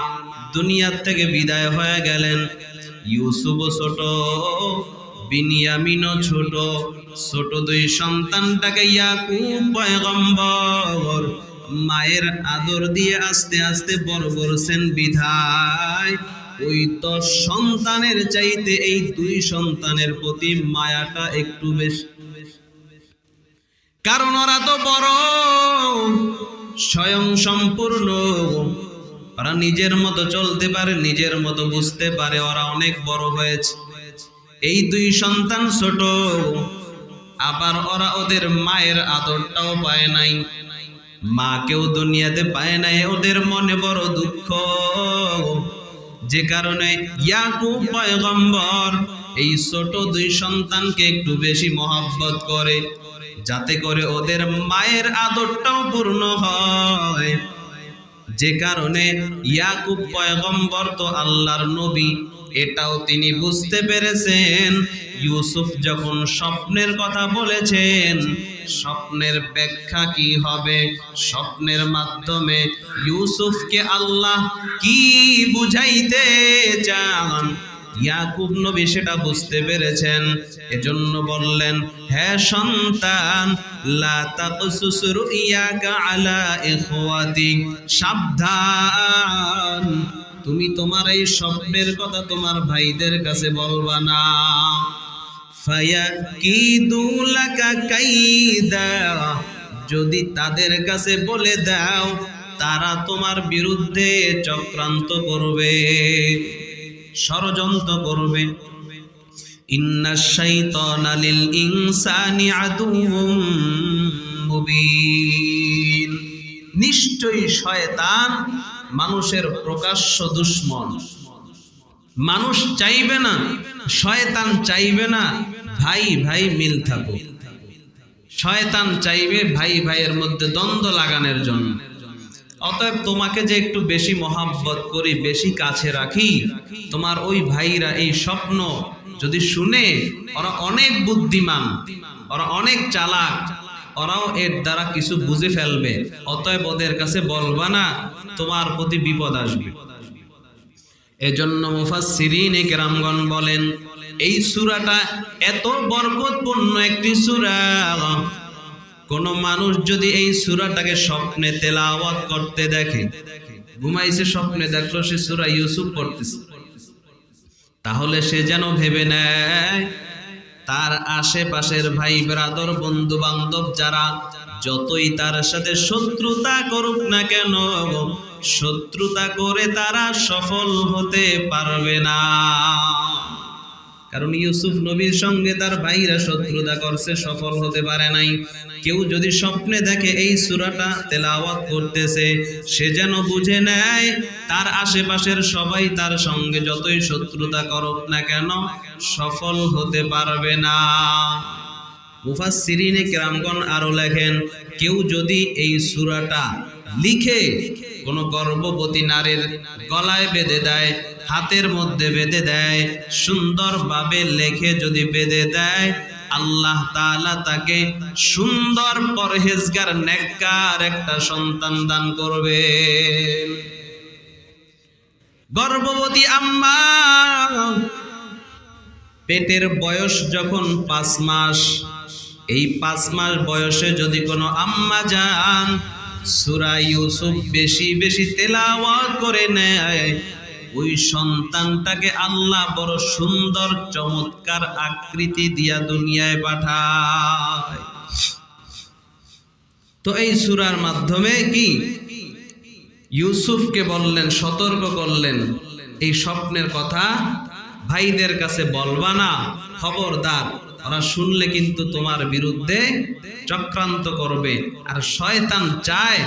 দুনিয়া থেকে বিদায় হয়ে গেলেন। ইউসুফও ছোট, বিনিয়ামিনও ছোট। ছোট 2 সন্তানটাকে ইয়াকুব পয়গম্বর মায়ের আদর দিয়ে আস্তে আস্তে বড় করছেন বিধায় ওই 10 সন্তানের চাইতে এই 2 সন্তানের প্রতি মায়াটা একটু বেশি। কারণ ওরা তো বড়, স্বয়ং সম্পূর্ণ, ওরা নিজের মতো চলতে পারে, নিজের মতো বুঝতে পারে, ওরা অনেক বড় হয়েছে। এই 2 সন্তান ছোট, আবার ওরা ওদের মায়ের আদরটাও পায় নাই, মাকেও দুনিয়াতে পায় নাই। ওদের মনে বড় দুঃখ, যে কারণে ইয়াকুব পয়গম্বর এই ছোট 2 সন্তানকে একটু বেশি মহব্বত করে, যাতে করে ওদের মায়ের আদরটাও পূর্ণ হয়। যে কারণে ইয়াকুব পয়গম্বর তো আল্লাহর নবী, এটাও তিনি বুঝতে পেরেছেন। ইউসুফ যখন স্বপ্নের কথা বলেছেন, স্বপ্নের ব্যাখ্যা কি হবে, স্বপ্নের মাধ্যমে ইউসুফকে আল্লাহ কি বুঝাইতে চান, ইয়াকুব নবী সেটা বুঝতে পেরেছেন, এজন্য বললেন, হে সন্তান, লা তাকসুস রুইয়াকা আলা ইখওয়াতিক, সাবধান, তুমি তোমার এই স্বপ্নের কথা তোমার ভাইদের কাছে বলবা না। ফায়াকিদু লাকা কাইদা, যদি তাদের কাছে বলে দাও তারা তোমার বিরুদ্ধে চক্রান্ত করবে, ষড়যন্ত্র করবে। ইন্নাশ শাইতানা লিল ইনসানি আদুউম মুবিন, নিশ্চয়ই শয়তান মানুষের প্রকাশ্য দুশমন। মানুষ চাইবে না, শয়তান চাইবে না ভাই ভাই মিল থাকুক, শয়তান চাইবে ভাই ভাইয়ের মধ্যে দ্বন্দ্ব লাগানোর জন্য। অতএব তোমাকে যে একটু বেশি মহাব্বত করি, বেশি কাছে রাখি, তোমার ওই ভাইরা এই স্বপ্ন যদি শুনে, ওরা অনেক বুদ্ধিমান, ওরা অনেক চালাক, ওরাও এর দ্বারা কিছু বুঝে ফেলবে, অতএব ওদের কাছে বলবা না, তোমার প্রতি বিপদ আসবে। এজন্য মুফাসসিরিনে কেরামগণ বলেন, এই সূরাটা এত বরকতপূর্ণ একটি সূরা, কোন মানুষ যদি এই সূরাটাকে স্বপ্নে তেলাওয়াত করতে দেখে, ঘুমাইছে স্বপ্নে দেখলো সে সূরা ইউসুফ পড়তেছে, তাহলে সে যেন ভেবে নেয় তার আশেপাশের ভাই ব্রাদর বন্ধু বান্ধব যারা যতই তার সাথে শত্রুতা করুক না কেন, শত্রুতা করে তারা সফল হতে পারবে না। কারণ ইউসুফ নবীর সঙ্গে তার ভাইরা শত্রুতা করছে, সফল হতে পারে নাই। কেউ যদি স্বপ্নে দেখে এই সূরাটা তেলাওয়াত করতেছে, সে যেন বুঝে নেয় তার আশেপাশের সবাই তার সঙ্গে যতই শত্রুতা করুক না কেন সফল হতে পারবে না। মুফাসসিরিনে কেরামগণ আরো লেখেন, কেউ যদি এই সূরাটা লিখে কোনো গর্ভবতী নারীর গলায় বেঁধে দেয়, হাতের মধ্যে বেঁধে দেয়, সুন্দরভাবে লেখে যদি বেঁধে দেয়, আল্লাহ তাআলা তাকে সুন্দর পরহেজগার নেককার একটা সন্তান দান করবে। গর্ভবতী আম্মা পেটের বয়স যখন 5 মাস, এই 5 মাস বয়সে যদি কোনো আম্মা জান সূরা ইউসুফ বেশি বেশি তেলাওয়াত করে নেয়, ওই সন্তানটাকে আল্লাহ বড় সুন্দর চমৎকার আকৃতি দিয়া দুনিয়ায় পাঠায়। তো এই সূরার মাধ্যমে কি ইউসুফকে বললেন, সতর্ক করলেন, এই স্বপ্নের কথা ভাইদের কাছে বলবা না, খবরদার, ওরা শুনলে কিন্তু তোমার বিরুদ্ধে চক্রান্ত করবে। আর শয়তান চায়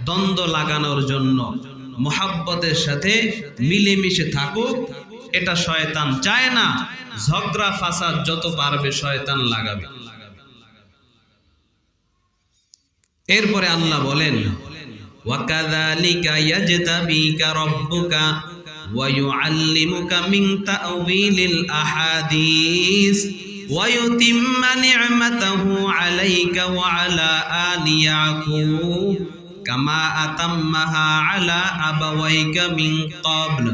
দ্বন্দ্ব লাগানোর জন্য, মুহাব্বতের সাথে মিলেমিশে থাকুক, এটা শয়তান চায় না। ঝগড়া ফাসাদ যত পারবে শয়তান লাগাবে। এরপরে আল্লাহ বলেন, ওয়াকাযালিকা ইয়াজতাবিকা রাব্বুকা ওয়া ইউআল্লিমুকা মিন তা'ওয়িলিল আহাদিস ওয়া ইউতিম্মা নি'মাতাহু আলাইকা ওয়া আলা আলি ইয়াকুব কামা আতাম্মাহা আলা আবাওয়াইকা মিন ক্বাবল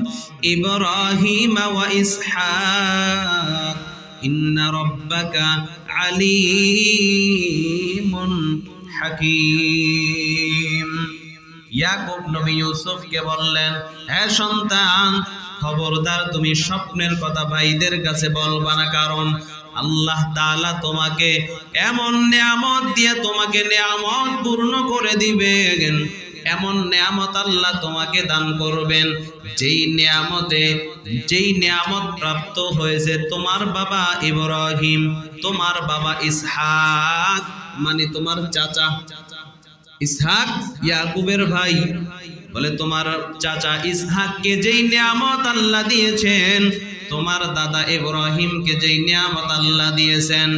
ইব্রাহিম ওয়া ইসহাক ইন্না রাব্বাকা আলীমুন হাকীম। ইয়াকুব নবী ইউসুফকে বললেন, হে সন্তান, খবরদার তুমি স্বপ্নের কথা ভাইদের কাছে বলবা না, কারণ আল্লাহ তাআলা তোমাকে এমন নেয়ামত দিয়ে তোমাকে নেয়ামত পূর্ণ করে দিবেন, এমন নেয়ামত আল্লাহ তোমাকে দান করবেন, যেই নেয়ামত প্রাপ্ত হয়েছে তোমার বাবা ইব্রাহিম, তোমার বাবা ইসহাক, মানে তোমার চাচা ইসহাক, ইয়াকুবের ভাই, বলে তোমার চাচা ইসহাককে যেই নিয়ামত আল্লাহ দিয়েছেন, তোমার দাদা ইব্রাহিমকে যেই নিয়ামত আল্লাহ দিয়েছেন,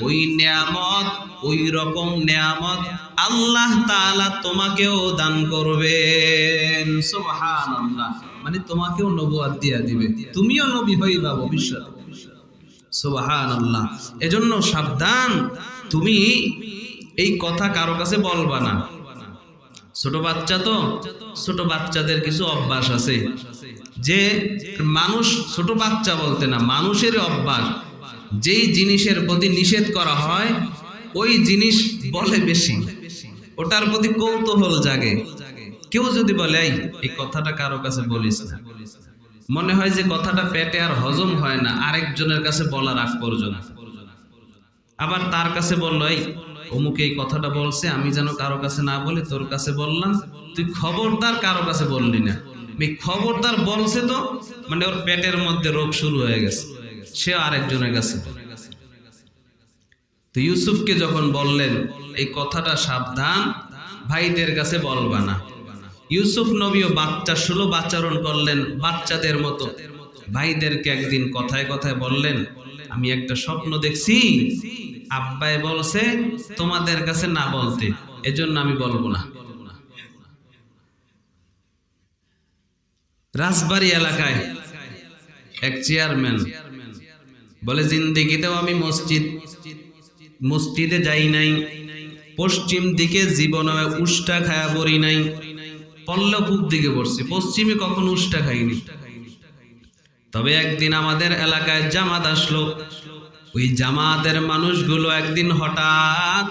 ওই নিয়ামত, ওই রকম নিয়ামত আল্লাহ তাআলা তোমাকেও দান করবেন। সুবহানাল্লাহ, মানে তোমাকেও নবুয়ত দিয়ে দিবে, তুমিও নবী হইবা ভবিষ্যতে। সুবহানাল্লাহ। এজন্য সাবধান, তুমি এই কথা কারো কাছে বলবা না। ছোট বাচ্চা তো, ছোট বাচ্চাদের কিছু অভ্যাস আছে, যে মানুষ, ছোট বাচ্চা বলতে না, মানুষের অভ্যাস, যেই জিনিসের প্রতি নিষেধ করা হয় ওই জিনিস বলে বেশি, ওটার প্রতি কৌতূহল জাগে। কেউ যদি বলে এই কথাটা কারো কাছে বলিস না, মনে হয় যে কথাটা পেটে আর হজম হয় না আরেকজনের কাছে বলার আগ পর্যন্ত। আবার তার কাছে বললো, এই অমুক এই কথাটা বলছে, আমি যেন কারো কাছে না বলি, তোর কাছে বললাম, তুই খবরদার কারো কাছে বললি না। খবরদার বলছে তো মানে ওর পেটের মধ্যে রোগ শুরু হয়ে গেছে, সে আরেকজনের কাছে। তো ইউসুফকে যখন বললেন এই কথাটা সাবধান, ভাইদের কাছে বলবা না। ইউসুফ নবীও বাচ্চা সুলভ আচরণ করলেন, বাচ্চাদের মতো ভাইদেরকে একদিন কথায় কথায় বললেন, আমি একটা স্বপ্ন দেখছি, আব্বাই বলছে তোমাদের কাছে না বলতে, এজন্য আমি বলবো না। রাজবাড়ী এলাকায় এক চেয়ারম্যান বলে, জিন্দেগিতেও আমি মসজিদে যাই নাই, পশ্চিম দিকে জীবনে উষ্টা খায়া পড়ি নাই, পড়লেও পূব দিকে পড়ছি, পশ্চিমে কখনো উষ্টা খাইনি। তবে একদিন আমাদের এলাকায় জামাত আসলো, ওই জামাতের মানুষগুলো একদিন হঠাৎ,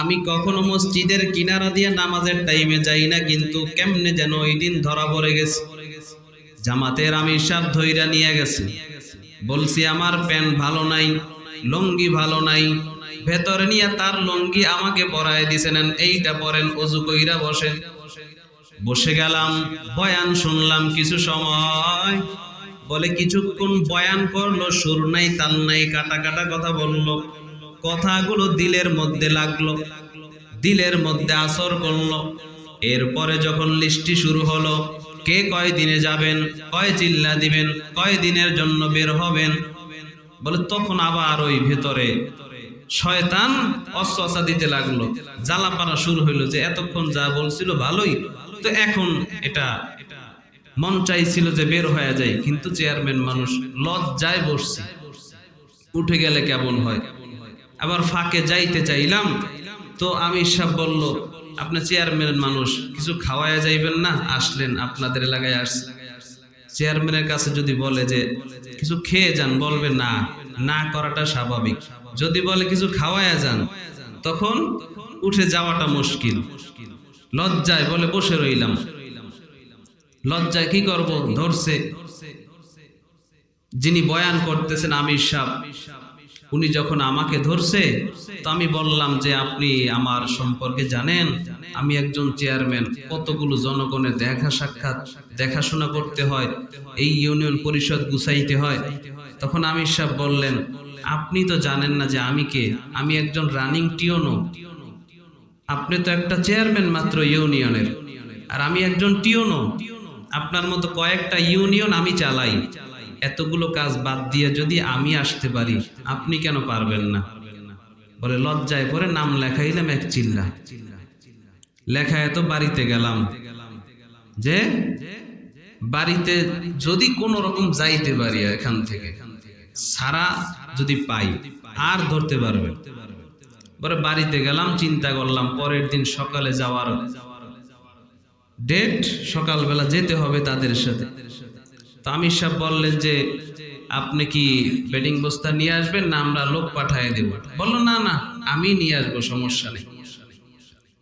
আমি কখনো মসজিদের কিনারা দিয়ে নামাজের টাইমে যাই না, কিন্তু কেমনে যেন ওই দিন ধরা পড়ে গেছে। জামাতের আমির সাহেব ধইরা নিয়ে গেছে, বলছি আমার প্যান্ট ভালো নাই, লুঙ্গি ভালো নাই, ভেতরে নিয়ে তার লুঙ্গি আমাকে পরায় দিছেন, এইটা পরেন, অজু কইরা বসেন। বসে গেলাম, বয়ান শুনলাম কিছু সময়। বলে কিছুক্ষণ বয়ান করলো, সুর নাই তাল নাই, কাটা কাটা কথা বললো, কথাগুলো দিলের মধ্যে লাগলো, দিলের মধ্যে আসর করলো। এরপরে যখন লিস্টি শুরু হলো, কে কয় দিনে যাবেন, কয় চিল্লা দিবেন, কয় দিনের জন্য বের হবেন, বলে তখন আবার ওই ভেতরে শয়তান অস্বসা দিতে লাগলো, জ্বালাপাড়া শুরু হইলো যে এতক্ষণ যা বলছিল ভালোই, তো এখন এটা মন চাইছিল যে বের হয়ে যায়, কিন্তু চেয়ারম্যান মানুষ লজ্জায় বসছে, উঠে গেলে কেমন হয়। আবার ফাঁকে যাইতে চাইলাম, তো আমির সাহেব বলল, আপনি চেয়ারম্যান মানুষ, কিছু খাওয়ায়া যাইবেন না, আসলেন আপনাদের এলাকায় আসছে। চেয়ারম্যানের কাছে যদি বলে যে কিছু খেয়ে যান, বলবে না, না করাটা স্বাভাবিক। যদি বলে কিছু খাওয়ায়া যান, তখন উঠে যাওয়াটা মুশকিল। লজ্জায় বলে বসে রইলাম, লজ্জায় কি করব, ধরছে যিনি বয়ান করতেছেন আমির সাহেব, উনি যখন আমাকে ধরছে, তো আমি বললাম যে আপনি আমার সম্পর্কে জানেন, আমি একজন চেয়ারম্যান, কতগুলো জনগণের দেখা সাক্ষাৎ দেখাশোনা করতে হয়, এই ইউনিয়ন পরিষদ গুছাইতে হয়। তখন আমির সাহেব বললেন, আপনি তো জানেন না যে আমি কে, আমি একজন রানিং টিওনো, আপনি তো একটা চেয়ারম্যান মাত্র ইউনিয়নের, আর আমি একজন টিওনো, আপনার মতো কয়েকটা ইউনিয়ন আমি চালাই, এতগুলো কাজ বাদ দিয়ে যদি আমি আসতে পারি, আপনি কেন পারবেন না? বলে লজ্জায় পরে নাম লেখাইলাম এক চিল্লা, লেখায় তো বাড়িতে গেলাম, যে বাড়িতে যদি কোন রকম যাইতে পারি এখান থেকে, সারা যদি পাই আর ধরতে পারবে। বলে বাড়িতে গেলাম, চিন্তা করলাম পরের দিন সকালে যাওয়ার ডেট, সকালবেলা যেতে হবে তাদের সাথে। তো আমির সাহেব বললেন যে আপনি কি বেডিং বস্তা নিয়ে আসবেন না আমরা লোক পাঠিয়ে দেব? বললো না না, আমি নিয়ে আসবো, সমস্যা নেই।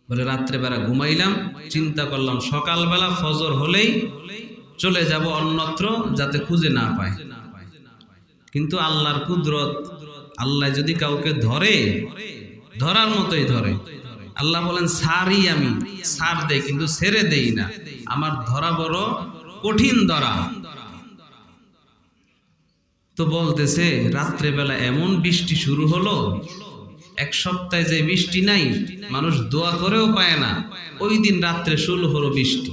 বলে রাত্রেবেলা ঘুমাইলাম, চিন্তা করলাম সকালবেলা ফজর হলেই চলে যাব অন্যত্র, যাতে খুঁজে না পায়। কিন্তু আল্লাহর কুদরত, আল্লাহ যদি কাউকে ধরে, ধরার মতোই ধরে। আল্লাহ বলেন সারই, আমি সার দেই কিন্তু ছেড়ে দেই না, আমার ধরা বড় কঠিন ধরা। তো বলতেছে রাত্রেবেলা এমন বৃষ্টি শুরু হলো, এক সপ্তাহে যে বৃষ্টি নাই, মানুষ দোয়া করেও পায় না, ওই দিন রাত্রে শুরু হলো বৃষ্টি।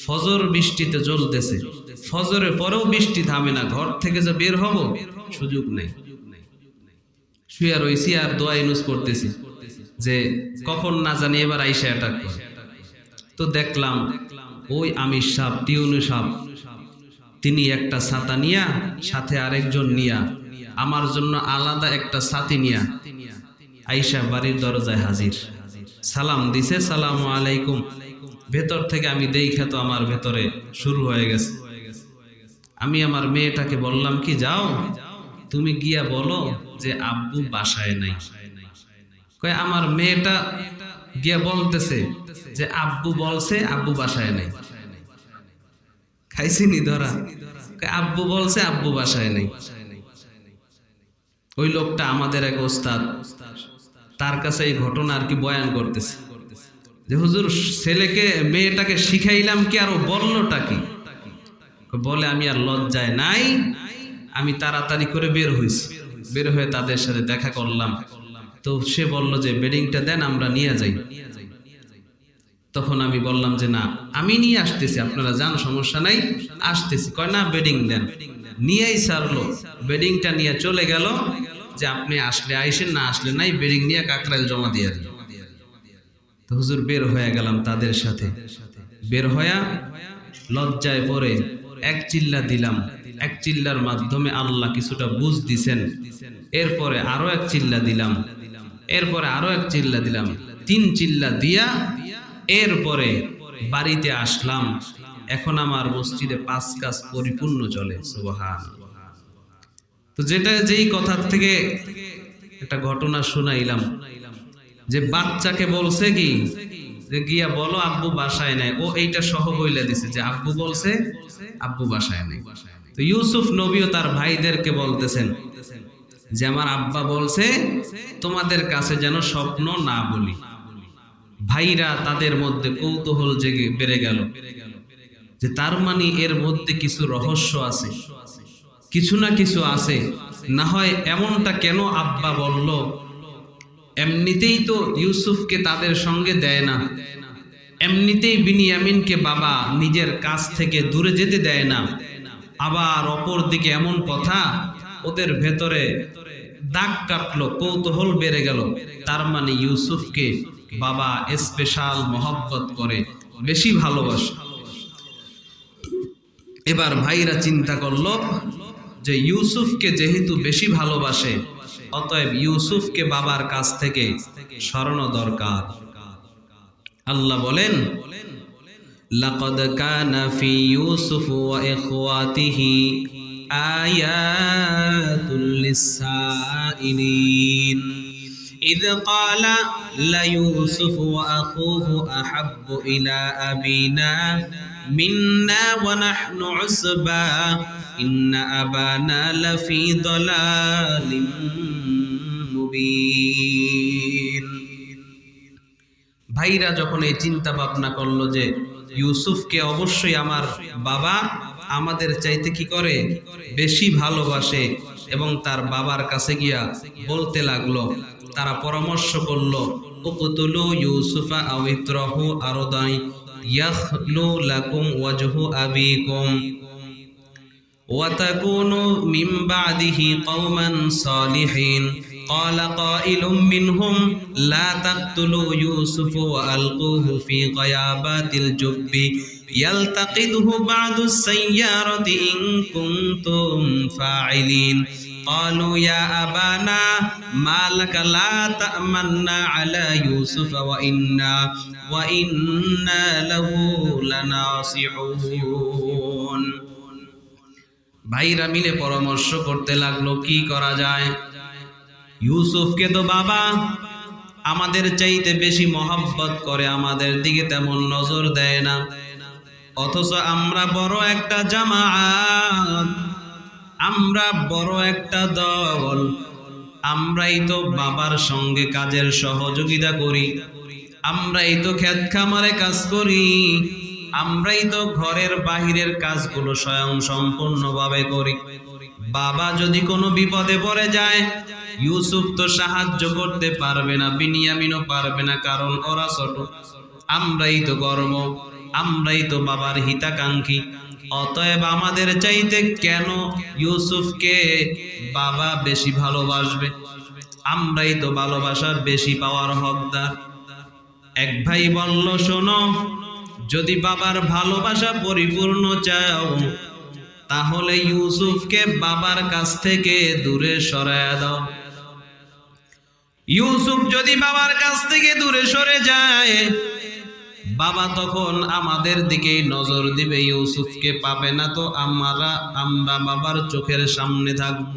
ফজর বৃষ্টিতে জ্বলতেছে, ফজরের পরেও বৃষ্টি থামে না, ঘর থেকে যে বের হব সুযোগ নেই। শুয়ে রইছি আর দোয়া ইউজ করতেছি যে কখন না জানি এবার আইসা অ্যাটাক করে। তো দেখলাম ওই আমির সাহেব, টিউনু সাহেব, তিনি একটা ছাতা নিয়া, সাথে আরেকজন নিয়া, আমার জন্য আলাদা একটা ছাতি নিয়া আইসা বাড়ির দরজায় হাজির। সালাম দিছে, সালামু আলাইকুম। ভেতর থেকে আমি দেখা তো আমার ভেতরে শুরু হয়ে গেছে। আমি আমার মেয়েটাকে বললাম কি, যাও তুমি গিয়া বলো যে আব্বু বাসায় নাই। কয় আমার মেয়েটা গিয়া বলতেছে যে আব্বু বলছে আব্বু বাসায় নাই। খাইছি নি ধরা? আব্বু বলছে আব্বু বাসায় নাই। ওই লোকটা আমাদের এক ওস্তাদ, তার কাছে এই ঘটনা আর কি বয়ান করতেছে যে হুজুর ছেলেকে মেয়েটাকে শিখাইলাম কি আর ও বললোটা কি? বলে আমি আর লজ্জায় নাই, আমি তাড়াতাড়ি করে বের হইছি, বের হয়ে তাদের সাথে দেখা করলাম। তো সে বলল যে বেডিংটা দেন আমরা নিয়ে যাই। তখন আমি বললাম যে না আমি নিয়ে আসতেছি, আপনারা যান সমস্যা নাই, আসতেছি। কয় না বেডিং দেন। নিয়েই ছাড়লো, বেডিংটা নিয়ে চলে গেল যে আপনি আসলে আইসেন, না আসলে নাই, বেডিং নিয়ে কাকরাইল জমা দিয়ে দিল। তো হুজুর বের হয়ে গেলাম তাদের সাথে। বের হইয়া লজ্জায় পড়ে এক চিল্লা দিলাম। এক চিল্লার মাধ্যমে আল্লাহ কিছুটা বুঝ দিছেন। এরপরে আরো এক চিল্লা দিলাম, এরপরে আরো এক চিল্লা দিলাম, 3 চিল্লা দিয়া এরপরে বাড়িতে আসলাম। এখন আমার মসজিদে 5 কাজ পরিপূর্ণ চলে, সুবহানাল্লাহ। তো যেই কথা থেকে একটা ঘটনা শুনাইলাম যে বাচ্চাকে বলছে কি যে গিয়া বলো আব্বু বাসায় নাই, ও এইটা সহ বইলা দিছে যে আব্বু বলছে আব্বু বাসায় নাই। তো ইউসুফ নবীও তার ভাইদেরকে বলতেছেন যে আমার আব্বা বলছে তোমাদের কাছে যেন স্বপ্ন না বলি। ভাইরা তাদের মধ্যে কৌতূহল জেগে বেড়ে গেল যে তার মানে এর মধ্যে কিছু রহস্য আছে, কিছু না কিছু আছে, না হয় এমনটা কেন আব্বা বলল। এমনিতেই তো ইউসুফকে তাদের সঙ্গে দেয় না, এমনিতেই বিনিয়ামিনকে বাবা নিজের কাছ থেকে দূরে যেতে দেয় না। আবার অপর দিকে এমন কথা, ওদের ভেতরে দাগ কাটলো, কৌতূহল বেড়ে গেল। তার মানে ইউসুফকে বাবা স্পেশাল মহব্বত করে, বেশি ভালোবাসে। এবার ভাইরা চিন্তা করলো যে ইউসুফকে যেহেতু বেশি ভালোবাসে, অতএব ইউসুফকে বাবার কাছ থেকে সরানো দরকার। আল্লাহ বলেন লাকাদ কানা ফি ইউসুফ ওয়া ইখওয়াতিহি আয়াতুল লিসাইলিন إذ قال ليوسف وأخوه أحب إلى أبينا منا ونحن عصبة إن أبانا لفي ضلال মুবিন। ভাইরা যখন এই চিন্তা ভাবনা করলো যে ইউসুফকে অবশ্যই আমার বাবা আমাদের চাইতে কি করে বেশি ভালোবাসে, এবং তার বাবার কাছে গিয়া বলতে লাগলো, তারা পরামর্শ করলো উকতুলু ইউসুফা আও ইতরাহু আরদান ইয়াখলু লাকুম ওয়াজহু আবিকুম ওয়া তাকুনু মিন বাদিহি কওমান সালিহিন قال قائل منهم لا تقتلوا يوسف وألقوه في غيابات الجب يلتقطه بعض السيارة إن كنتم فاعلين قالوا يا أبانا ما لك لا تأمنا على يوسف وإنا له لناصحون। ভাইরা মিলে পরামর্শ করতে লাগলো কি করা যায়। ইউসুফকে তো বাবা আমাদের চাইতে বেশি মহব্বত করে, আমাদের দিকে তেমন নজর দেয় না, অথচ আমরা বড় একটা জামাত, আমরা বড় একটা দল, আমরাই তো বাবার সঙ্গে কাজের সহযোগিতা করি, আমরাই তো ক্ষেত খামারে কাজ করি, আমরাই তো ঘরের বাহিরের কাজগুলো স্বয়ং সম্পূর্ণভাবে করি। বাবা যদি কোনো বিপদে পড়ে যায়, ইউসুফ তো সাহায্য করতে পারবে না, বিনিয়ামিনও পারবে না, কারণ ওরা ছোট, আমরাই তো গর্ব, আমরাই তো বাবার হিতাকাঙ্ক্ষী। অতএব আমাদের চাইতে কেন ইউসুফকে বাবা বেশি ভালোবাসবে? আমরাই তো ভালোবাসার বেশি পাওয়ার হকদার। এক ভাই বলল, শোনো, যদি বাবার ভালোবাসা পরিপূর্ণ চাও তাহলে ইউসুফকে বাবার কাছ থেকে দূরে সরায়া দাও। ইউসুফ যদি বাবার কাছ থেকে দূরে সরে যায়, বাবা তখন আমাদের দিকেই নজর দিবে, ইউসুফকে পাবে না তো আমরা বাবার চোখের সামনে থাকব,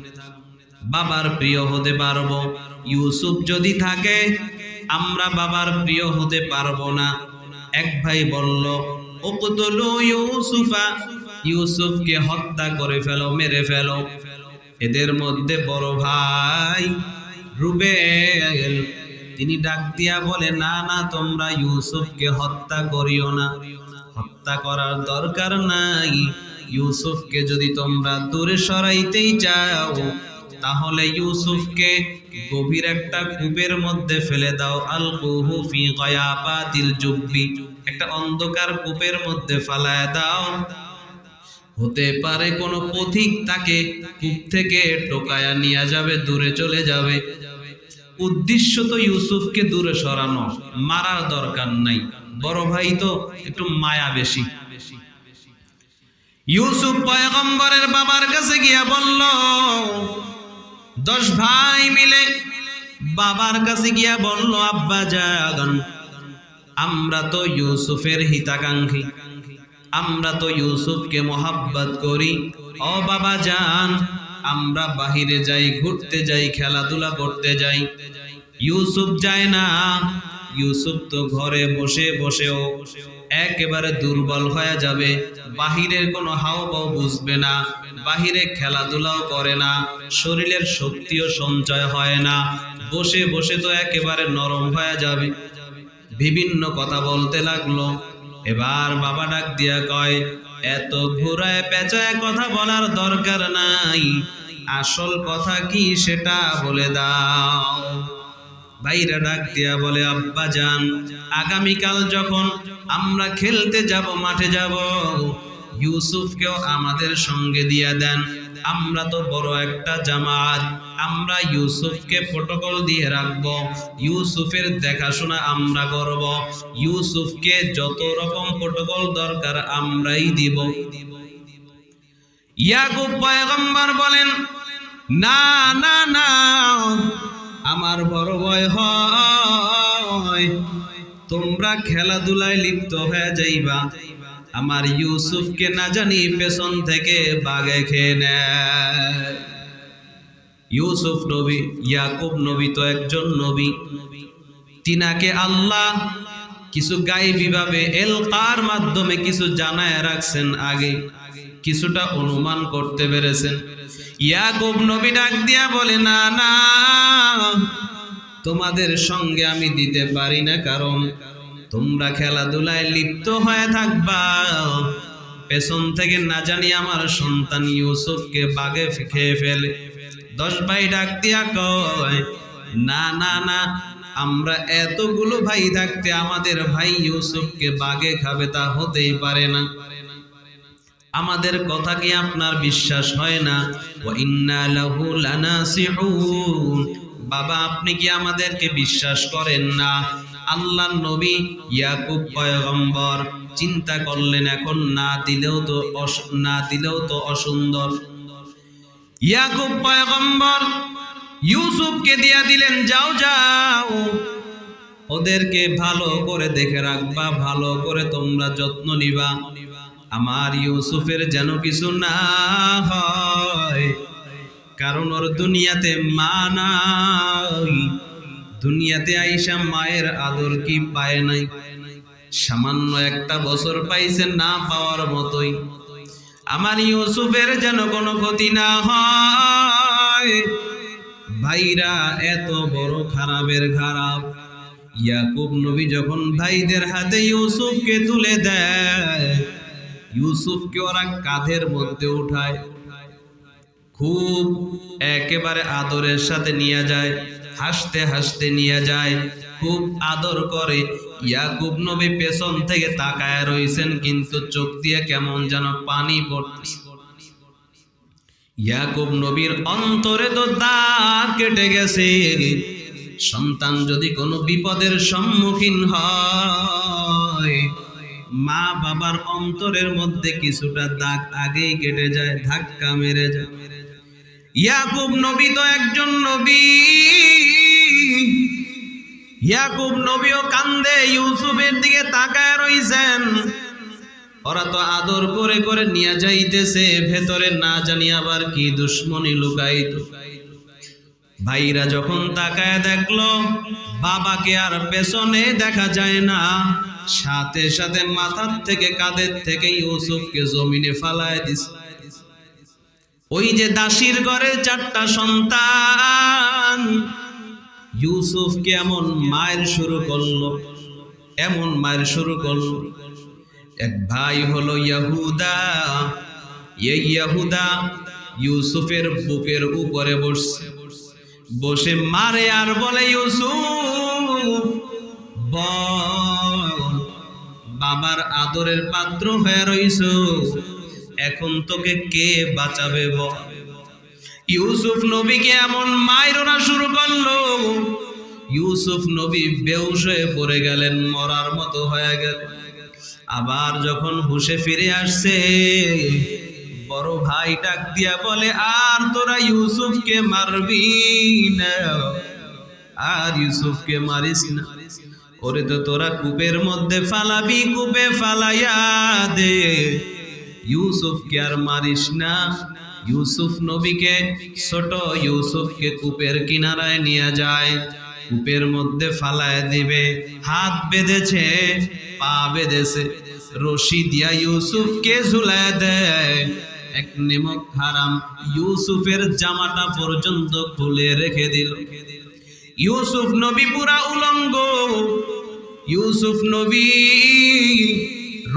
বাবার প্রিয় হতে পারবো। ইউসুফ যদি থাকে আমরা বাবার প্রিয় হতে পারবো না। এক ভাই বলল, উকতুলু ইউসুফা, ইউসুফকে হত্যা করে ফেলো, মেরে ফেলো। এদের মধ্যে বড় ভাই রুবেল তিনি ডাক দিয়া বলে, না না, তোমরা ইউসুফকে হত্যা করিও না, হত্যা করার দরকার নাই। ইউসুফকে যদি তোমরা দূরে সরাইতেই চাও তাহলে ইউসুফকে গভীর একটা কূপের মধ্যে ফেলে দাও। আলকুহু ফি গায়াবাতিল জুব্বি, একটা অন্ধকার কূপের মধ্যে ফালায় দাও। হতে পারে কোনো পথিক তাকে কূপ থেকে টোকায়া নিয়ে যাবে, দূরে চলে যাবে। উদ্দেশ্য তো ইউসুফকে দূরে সরানো, মারার দরকার নাই। বড় ভাই তো একটু মায়া বেশি। ইউসুফ পয়গম্বরের বাবার কাছে গিয়া বলল, 10 ভাই মিলে বাবার কাছে গিয়া বলল, আব্বা জান, আমরা তো ইউসুফের হিতাকাঙ্ক্ষী, আমরা তো ইউসুফকে মোহাব্বত করি। ও বাবা জান, আমরা বাহিরে যাই, ঘুরতে যাই, খেলাধুলা করতে যাই। ইউসুফ যায় না। ইউসুফ তো ঘরে বসে বসেও একেবারে দুর্বল হয়ে যাবে, বাহিরের কোনো হাওয়াও বুঝবে না, বাহিরে খেলাধুলাও করে না, শরীরের শক্তিও সঞ্চয় হয় না, বসে বসে তো একেবারে নরম হয়ে যাবে। বিভিন্ন কথা বলতে লাগলো। এবার বাবা ডাক দিয়া কয়, এত ঘুরায় পেঁচায় কথা বলার দরকার নাই, আসল কথা কি সেটা বলে দাও। ভাইরা ডাক দিয়া বলে, আব্বা জান, আগামীকাল যখন আমরা খেলতে যাব, মাঠে যাব, ইউসুফকেও আমাদের সঙ্গে দিয়া দেন। আমরা তো বড় একটা জামাত, আমরা ইউসুফকে প্রটোকল দিয়ে রাখবো, ইউসুফের দেখাশোনা আমরা করব, ইউসুফকে যত রকম প্রটোকল দরকার আমরাই দিব। ইয়াকুব পয়গম্বর বলেন, না না না, আমার বড় ভয় হয় তোমরা খেলাধুলায় লিপ্ত হয়ে যাইবা, আমার ইউসুফকে না জানি পেছন থেকে বাগে খেয়ে নেয়। ইউসুফ নবী, ইয়াকুব নবী তো একজন নবী, তিনাকে আল্লাহ কিছু গায়বী ভাবে এলকার মাধ্যমে কিছু জানায় রাখছেন, আগে কিছুটা অনুমান করতে পেরেছেন। ইয়াকুব নবী ডাক দিয়া বলে, না না, তোমাদের সঙ্গে আমি দিতে পারি না, কারণ তোমরা খেলাধুলায় লিপ্ত হয়ে থাকবা, পেছন থেকে না জানি আমার সন্তান ইউসুফকে বাগে খেয়ে ফেলে। 10 ভাই ডাক দিয়া কয়, না না না, আমরা এতগুলো ভাই থাকতে আমাদের ভাই ইউসুফকে বাগে খাবে তা হতেই পারে না। আমাদের কথা কি আপনার বিশ্বাস হয় না? ওয়া ইন্না লাহু লানাসিহুন, বাবা আপনি কি আমাদেরকে বিশ্বাস করেন না? আল্লাহর নবী ইয়াকুব পয়গম্বর চিন্তা করলেন, এখন না দিলেও তো অসুন্দর। ইয়াকুব পয়গম্বর ইউসুফকে দিয়া দিলেন, যাও যাও, ওদেরকে ভালো করে দেখে রাখবা, ভালো করে তোমরা যত্ন নিবা, আমার ইউসুফের যেন কিছু না হয়, কারণ ওর দুনিয়াতে মা নাই, দুনিয়াতে আইসা মায়ের আদর কি পায় নাই, সামান্য একটা বছর পাইছে না পাওয়ার মতোই। আমার ইউসুফের যেন কোনো ক্ষতি না হয়। ভাইরা এত বড় খারাপের খারাপ। ইয়াকুব নবী যখন ভাইদের হাতে ইউসুফকে তুলে দেয়, ইউসুফকে ওরা কাঁধের মধ্যে উঠায়, খুব একেবারে আদরের সাথে নিয়ে যায়, হাসতে হাসতে নিয়ে যায়, খুব আদর করে। ইয়াকুব নবী পেছন থেকে তাকায় রইছেন, কিন্তু চোখ দিয়ে কেমন যেন পানি পড়তেছে। ইয়াকুব নবীর অন্তরে তো দাগ কেটে গেছে, সন্তান যদি কোনো বিপদের সম্মুখীন হয়, মা বাবার অন্তরের মধ্যে কিছুটা দাগ আগেই কেটে যায়, ধাক্কা মেরে যায়। ইয়াকুব নবী তো একজন নবী, ইয়াকুব নবীও কান্দে ইউসুফের দিকে তাকায় রইছেন। ওরা তো আদর করে করে নিয়ে যাইতেছে, ভেতরে না জানি আবার কি দুশ্মনী লুকাইত। ভাইরা যখন তাকায় দেখলো বাবাকে আর পেছনে দেখা যায় না, সাথে সাথে মাথার থেকে কাঁধের থেকে ইউসুফকে জমিনে ফালায় দিছে। ওই যে দাসীর ঘরে 4টা সন্তান, ইউসুফকে এমন মায়ের শুরু করলো, এমন মায়ের শুরু করলো। এক ভাই হলো ইয়াহুদা, এই ইয়াহুদা ইউসুফের বুকের উপরে বসে মারে আর বলে, ইউসুফ বল, বাবার আদরের পাত্র হয়ে রইছো, এখন তোকে কে বাঁচাবে বল। ইউসুফ নবীকে এমন মাইরা শুরু করলো, ইউসুফ নবী বেহুশ হয়ে পড়ে গেলেন, মরার মতো হয়ে গেল। আবার যখন হুশে ফিরে আসছে, বড় ভাই ডাক দিয়া বলে, আর তোরা ইউসুফকে মারবি না, আর ইউসুফকে মারিস না, ওরে তো তোরা কূপের মধ্যে ফালাবি, কূপে ফালাইয়া দে, ইউসুফকে আর মারিস না। ইউসুফ নবীকে, ছোট ইউসুফকে কূপের কিনারায় নিয়ে যায়, কূপের মধ্যে ফালায় দিবে। হাত বেঁধেছে, পা বেঁধেছে, রশি দিয়া ইউসুফকে ঝুলায় দেয়। এক নেমক হারাম ইউসুফের জামাটা পর্যন্ত খুলে রেখে দিল। ইউসুফ নবী পুরা উলঙ্গ। ইউসুফ নবী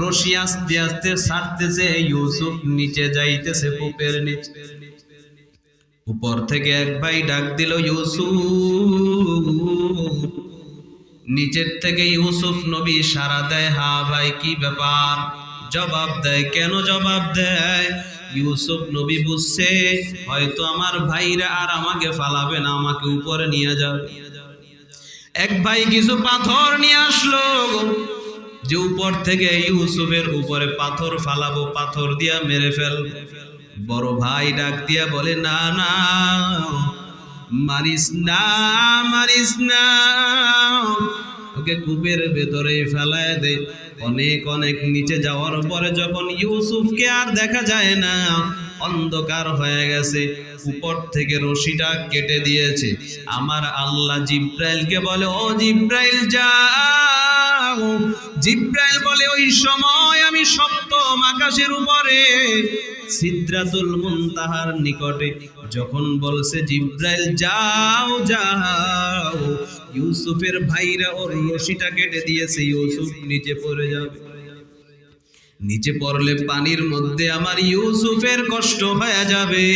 রশি আস্তে আস্তে ছাড়তেছে, ইউসুফ নিচে যাইতেছে, কূপের নিচে। উপর থেকে এক ভাই ডাক দিল, ইউসুফ। নিচের থেকে ইউসুফ নবী সাড়া দেয়, হা ভাই কি ব্যাপার, জবাব দেয়। কেন জবাব দেয়? ইউসুফ নবী বুঝছে হয়তো আমার ভাইরা আর আমাকে ফালাবে না, আমাকে উপরে নিয়ে যাবে। এক ভাই কিছু পাথর নিয়ে আসলো, যে উপর থেকে ইউসুফের উপরে পাথর ফালাবো, পাথর দিয়া মেরে ফেল। বড় ভাই ডাক দিয়া বলে, না না, মারিস না, মারিস না, ওকে কূপের ভেতরে ফেলায় দে। অনেক অনেক নিচে যাওয়ার পরে যখন ইউসুফকে আর দেখা যায় না, অন্ধকার হয়ে গেছে, উপর থেকে রশিটা কেটে দিয়েছে। আমার আল্লাহ জিব্রাইলকে বলে, ও জিব্রাইল যাও। জিব্রাইল বলে, ওই সময় আমি সপ্তম আকাশের উপরে সিদরাতুল মুনতাহার নিকটে যখন বলছে জিব্রাইল যাও যাও, ইউসুফের ভাইরা ওর রশিটা কেটে দিয়েছে, ইউসুফ নিচে পড়ে যাবে। নিচে পড়লে পানির মধ্যে আমার ইউসুফের কষ্ট হয়ে যাবে,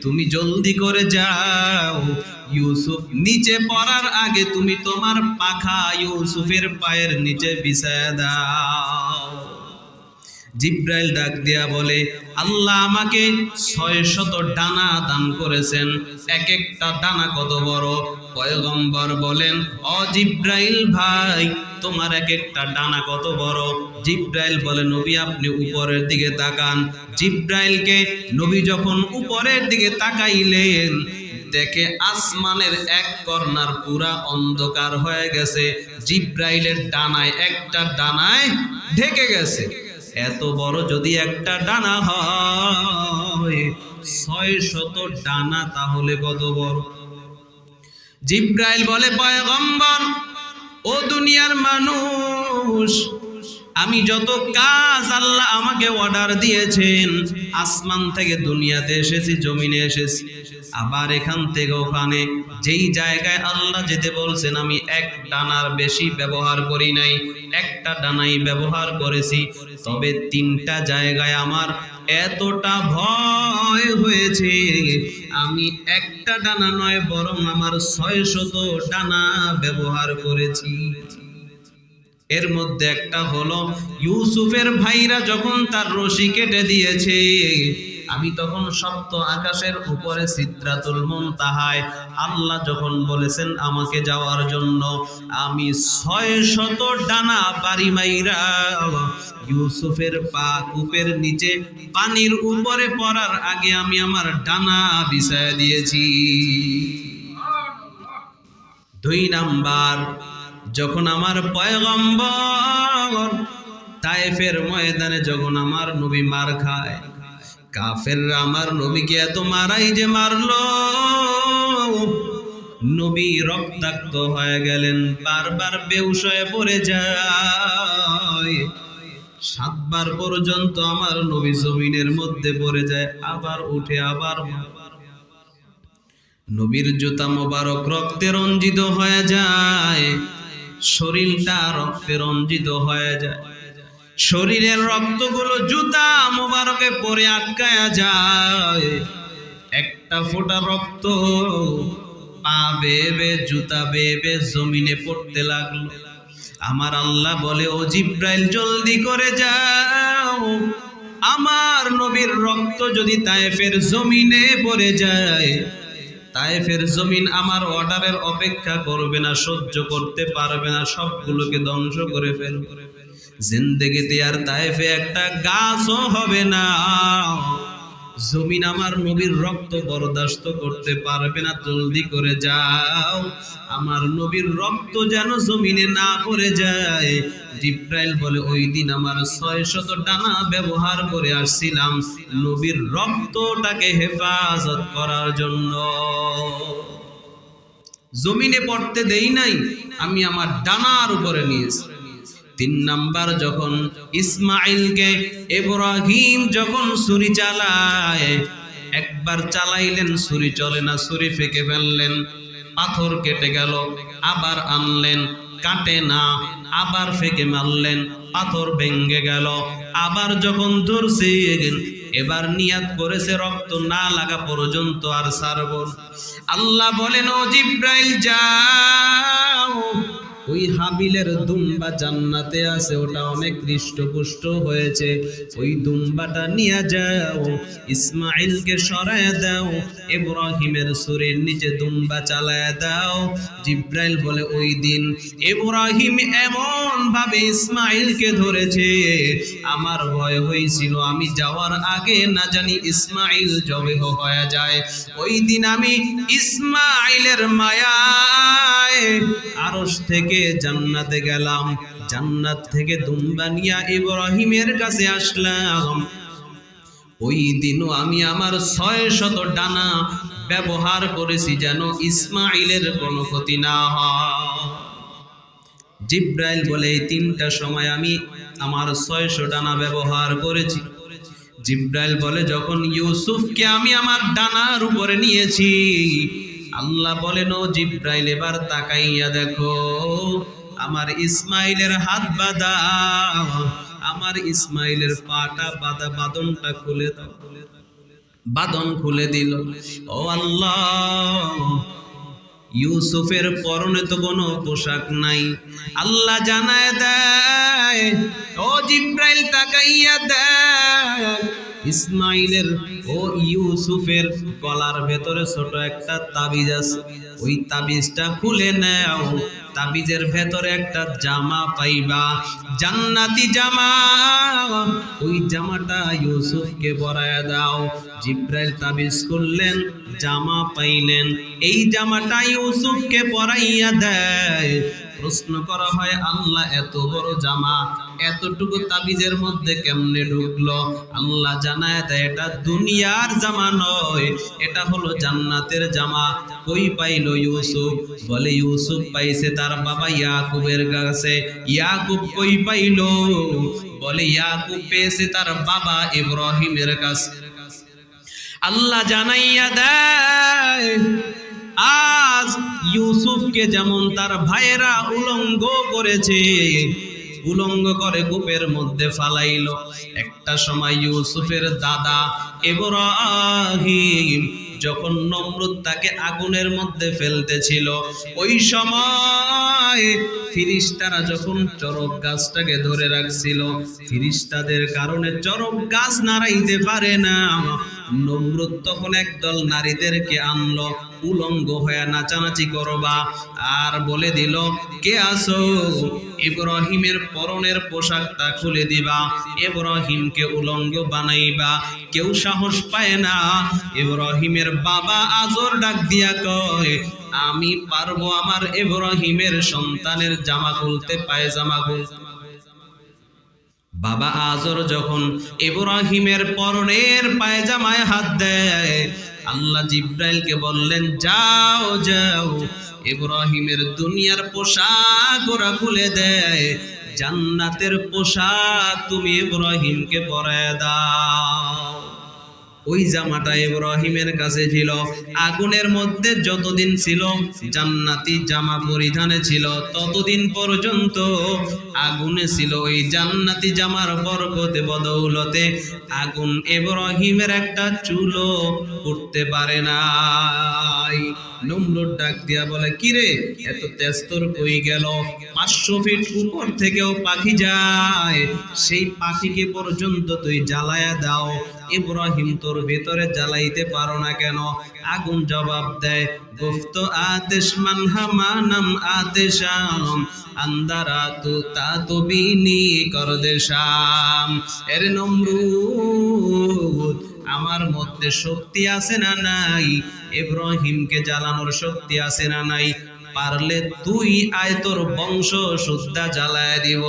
তুমি জলদি করে যাও। ইউসুফ নিচে পড়ার আগে তুমি তোমার পাখা ইউসুফের পায়ের নিচে বিছায়া দাও। জিব্রাইল ডাক দিয়া বলে, আল্লাহ আমাকে 600 ডানা দান করেছেন, এক একটা ডানা কত বড়? পয়গম্বর বলেন, ও জিব্রাইল ভাই, তোমার এক একটা ডানা কত বড়? জিব্রাইল বলে, নবী আপনি উপরের দিকে তাকান। জিব্রাইলকে নবী যখন উপরের দিকে তাকাইলেন, দেখে আসমানের এক কর্নার পুরা অন্ধকার হয়ে গেছে, জিব্রাইলের ডানায় একটা ডানায় ঢেকে গেছে। এত বড় যদি একটা ডানা হয়, 600 ডানা তাহলে কত বড়? জিব্রাইল বলে, পয়গম্বর ও দুনিয়ার মানুষ, আমি যত কাজ আল্লাহ আমাকে অর্ডার দিয়েছেন, আসমান থেকে দুনিয়াতে এসেছি, জমিনে এসেছি, আবার এখান থেকে ওখানে যেই জায়গায় আল্লাহ যেতে বলছেন আমি এক ডানার বেশি ব্যবহার করি নাই, একটা ডানাই ব্যবহার করেছি। তবে 3টা জায়গায় আমার এতটা ভয় হয়েছে, আমি একটা ডানা নয় বরং আমার 600 ডানা ব্যবহার করেছি। এর মধ্যে একটা হলো ইউসুফের ভাইরা যখন তার রশি কেটে দিয়েছে, আমি তখন সপ্ত আকাশের উপরে সিদরাতুল মুনতাহায় আল্লাহ যখন বলেছেন আমাকে যাওয়ার জন্য, আমি 600 ডানা বাড়ি মাইরা ইউসুফের পা কূপের নিচে পানির উপরে পড়ার আগে আমি আমার ডানা বিছায়া দিয়েছি। 2 নাম্বার, যখন আমার পয়গম্বর তায়েফের ময়দানে যখন আমার নবী মার খায়, কাফেররা আমার নবীকে এত মারাই যে মারলো, নবী রক্তাক্ত হয়ে গেলেন, বারবার বেহুশ হয়ে পড়ে যায়। 7 বার পর্যন্ত আমার নবী জমিনের মধ্যে পড়ে যায়, আবার উঠে আবার। নবীর জুতা মোবারক রক্তে রঞ্জিত হয়ে যায়, শরীরটা রক্তে রঞ্জিত হয়ে যায়, শরীরের রক্তগুলো জুতা মোবারকে পরে আটকায়া যায়। একটা ফোঁটা রক্ত পা বেয়ে জুতা বেয়ে জমিনে পড়তে লাগলো। আমার আল্লাহ বলে, ও জিব্রাইল জলদি করে যাও, আমার নবীর রক্ত যদি তায়েফের জমিনে পড়ে যায়, তায়েফের জমিন আমার অর্ডারের অপেক্ষা করবে না, সহ্য করতে পারবে না, সবগুলোকে ধ্বংস করে ফেলবে। জিন্দেগিতে আর তায়েফে একটা গাছও হবে না, জমিন আমার নবীর রক্ত বরদাস্ত করতে পারবে না। জলদি করে যাও, আমার নবীর রক্ত যেন জমিনে না পড়ে যায়। জিব্রাইল বলে, ওই দিন আমার 600 ডানা ব্যবহার করে আসছিলাম নবীর রক্তটাকে হেফাজত করার জন্য। জমিনে পড়তে দেই নাই, আমি আমার ডানার উপরে নিয়েছি। 3 নাম্বার, যখন ইসমাইলকে ইব্রাহিম যখন ছুরি চালায়, একবার চালাইলেন, ছুরি চলে না, ছুরি ফেঁকে ফেললেন, পাথর কেটে গেল, আবার আনলেন, কাটে না, আবার ফেঁকে মারলেন, পাথর ভেঙে গেল, আবার যখন ধরছে, এবার নিয়াত করেছে রক্ত না লাগা পর্যন্ত আর ছাড়ব না। আল্লাহ বলেন, ও জিব্রাইল যাও, ওই হাবিলের দুম্বা জান্নাতে আছে, ওটা অনেক হৃষ্টপুষ্ট হয়েছে, ওই দুম্বাটা নিয়ে যাও, ইসমাইলকে সরায় দাও, ইব্রাহিমের ছুরির নিচে দুম্বা চালায় দাও। জিব্রাইল বলে, ওই দিন ইব্রাহিম এমন ভাবে ইসমাইলকে ধরেছে, আমার ভয় হয়েছিল আমি যাওয়ার আগে না জানি ইসমাইল জবেহ হয়ে যায়। ওই দিন আমি ইসমাইলের মায়ায় আরশ থেকে জান্নাতে গেলাম, জান্নাত থেকে দুম্বা নিয়া ইব্রাহিমের কাছে আসলাম। ওই দিনও আমি আমার 600 ডানা ব্যবহার করেছি যেন ইসমাইলের কোনো ক্ষতি না হয়। জিব্রাইল বলে, এই 3টা সময় আমি আমার 600 ডানা ব্যবহার করেছি। জিব্রাইল বলে, যখন ইউসুফকে আমি আমার ডানার উপরে নিয়েছি, আল্লাহ বলেন, ও জিব্রাইল এবার তাকাইয়া দেখো, আমার ইসমাইলের হাত বাঁধা, আমার ইসমাইলের পাটা বাঁধা, বাঁধনটা খুলে দাও। বাঁধন খুলে দিল। ও আল্লাহ, ইউসুফের পরনে তো কোনো পোশাক নাই। আল্লাহ জানায় দেয়, ও জিব্রাইল তাকাইয়া দেয়, ইসমাইলের ও ইউসুফের গলার ভেতরে ছোট একটা তাবিজ আছে, ওই তাবিজটা খুলে নাও। তাবিজের ভেতরে একটা জামা পাইবা, জান্নাতি জামা, ওই জামাটা ইউসুফকে পরায়া দাও। জিব্রাইল তাবিজ করলেন, জামা পাইলেন, এই জামাটা ইউসুফকে পরাইয়া দেয়। প্রশ্ন করা হয়, আল্লাহ এত বড় জামা এতটুকু তাবিজের মধ্যে কেমনে ঢুকলো? আল্লাহ জানায় দেয়, এটা দুনিয়ার জামা নয়, এটা হলো জান্নাতের জামা। কই পাইলো ইউসুফ? বলে, ইউসুফ পাইছে তার বাবা ইয়াকুবের কাছে। ইয়াকুব কই পাইলো? বলে, ইয়াকুব পেয়েছে তার বাবা ইব্রাহিমের কাছে। আল্লাহ জানাইয়া দেয়, আজ ইউসুফকে যেমন তার ভাইয়েরা উলঙ্গ করেছে, উলঙ্গ করে কূপের মধ্যে ফালাইল, একটা সময় ইউসুফের দাদা ইব্রাহিম যখন নমরুদ তাকে আগুনের মধ্যে ফেলতেছিল, ওই সময় ফিরিস্তারা যখন চরক গাছটাকে ধরে রাখছিল, ফিরিস্তাদের কারণে চরক গাছ নাড়াইতে পারে না। নমরুদ তখন একদল নারীদেরকে আনলো, উলঙ্গ হয়ে নাচানাচি করবা, আর বলে দিল, কে আসো, ইব্রাহিমের পরনের পোশাকটা খুলে দিবা, ইব্রাহিমকে উলঙ্গ বানাইবা। কেউ সাহস পায় না। ইব্রাহিমের বাবা আজর ডাক দিয়া কয়, আমি পারবো আমার ইব্রাহিমের সন্তানের জামা খুলতে, পায়জামা খুলতে। বাবা আজর যখন ইব্রাহিমের পরনের পায়জামায় হাত দেয়, আল্লাহ জিব্রাইলকে বললেন, যাও যাও, ইব্রাহিমের দুনিয়ার পোশাক ওরা খুলে দেয়, জান্নাতের পোশাক তুমি ইব্রাহিমকে পরায় দাও। ওই জামাটা ইব্রাহিমের কাছে ছিল, আগুনের মধ্যে যতদিন ছিল জান্নাতি জামা পরিধানে ছিল, ততদিন পর্যন্ত আগুনে ছিল। ওই জান্নাতি জামার বরকতে বদৌলতে আগুন ইব্রাহিমের একটা চুলও করতে পারে নাই। নমরুদ ডাক দিয়া বলে, কিরে, এত তেজ তোর কই গেল? 500 ফিট উপর থেকেও পাখি যায়, সেই পাখিকে পর্যন্ত তুই জ্বালায়া দাও, ইব্রাহিম তোর ভেতরে জ্বালাইতে পারো না কেন? আগুন জবাব দেয়, গুফত আদেশ মানহামানাম আদেশাম আন্দারাতু তাতুবিনি করদেশাম। এর নমরুদ, আমার মধ্যে শক্তি আছে না নাই? ইব্রাহিমকে জ্বালানোর শক্তি আছে না নাই? পারলে তুই আয়, তোর বংশ শুদ্ধা জ্বালায় দিব।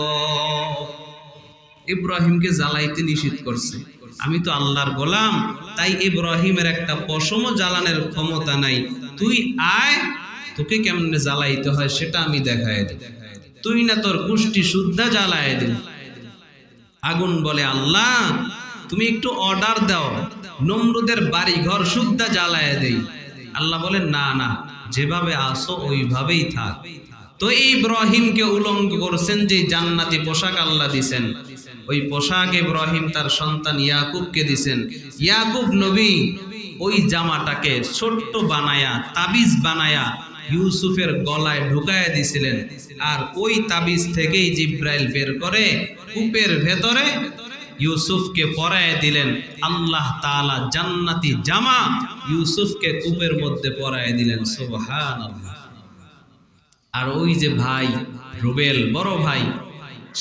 ইব্রাহিমকে জ্বালাইতে নিষেধ করছে। আমি তো আল্লাহর গোলাম, তাই ইব্রাহিমের একটা পশমও জ্বালানোর ক্ষমতা নাই। তুই আয়, তোকে কেমনে জ্বালাইতে হয় সেটা আমি দেখায় দেব, তুই না তোর গোষ্ঠী শুদ্ধা জ্বালায় দে। আগুন বলে, আল্লাহ তুমি একটু অর্ডার দাও, নমরুদের বাড়ি ঘর শুদ্ধা জ্বালায় দেই। আল্লাহ বলেন, না না, যেভাবে আসো ওইভাবেই থাক। তো ইব্রাহিমকে উলঙ্গ করছেন, যে জান্নাতি পোশাক আল্লাহ দিছেন, ওই পোশাক ইব্রাহিম তার সন্তান ইয়াকুবকে দিছেন। ইয়াকুব নবী ওই জামাটাকে ছোট্ট বানায়া, তাবিজ বানায়া ইউসুফের গলায় ঢুকায়া দিছিলেন, আর ওই তাবিজ থেকেই জিব্রাইল বের করে কূপের ভেতরে ইউসুফকে পরায় দিলেন। আল্লাহ তাআলা জান্নাতি জামা ইউসুফকে কূপের মধ্যে পরায় দিলেন। সুবহানাল্লাহ। আর ওই যে ভাই রুবেল, বড় ভাই,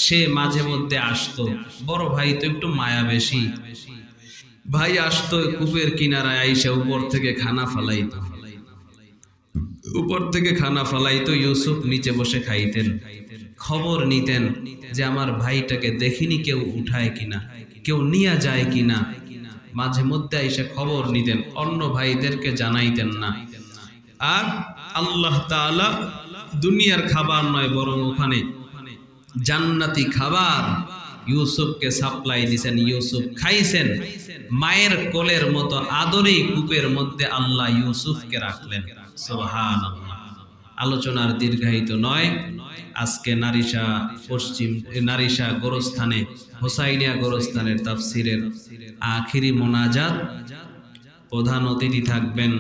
সে মাঝে মধ্যে আসতো। বড় ভাই তো একটু মায়া বেশি, ভাই আসতো কূপের কিনারায়, আইসা উপর থেকে খানা ফালাইতো, উপর থেকে খানা ফালাইতো, ইউসুফ নিচে বসে খাইতেন। খবর নিতেন যে আমার ভাইটাকে দেখিনি, কেউ উঠায় কিনা, কেউ নিয়ে যায় কিনা। মাঝে মধ্যে আইসা খবর নিতেন, অন্য ভাইদেরকে জানাইতেন না। আর আল্লাহ তাআলা দুনিয়ার খাবার নয়, বরং ওখানে জান্নাতি খাবার ইউসুফকে সাপ্লাই দিয়েছেন। ইউসুফ খাইছেন। মায়ের কোলের মতো আদরেই কূপের মধ্যে আল্লাহ ইউসুফকে রাখলেন। সুবহানাল্লাহ। আলোচনার দীর্ঘায়িত নয়, আজকে নারিশা গোরস্থানে, হোসাইনিয়া গোরস্থানের তাফসিরের আখিরি মোনাজাত, প্রধান অতিথি থাকবেন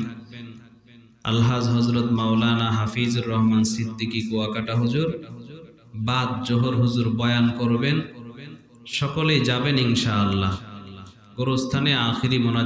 আলহাজ হযরত মাওলানা হাফিজুর রহমান সিদ্দিকী কুয়াকাটা হুজুর। বাদ জোহর হুজুর বয়ান করবেন, সকলেই যাবেন ইনশাআল্লাহ। গোরস্থানে আখিরি মোনাজাত।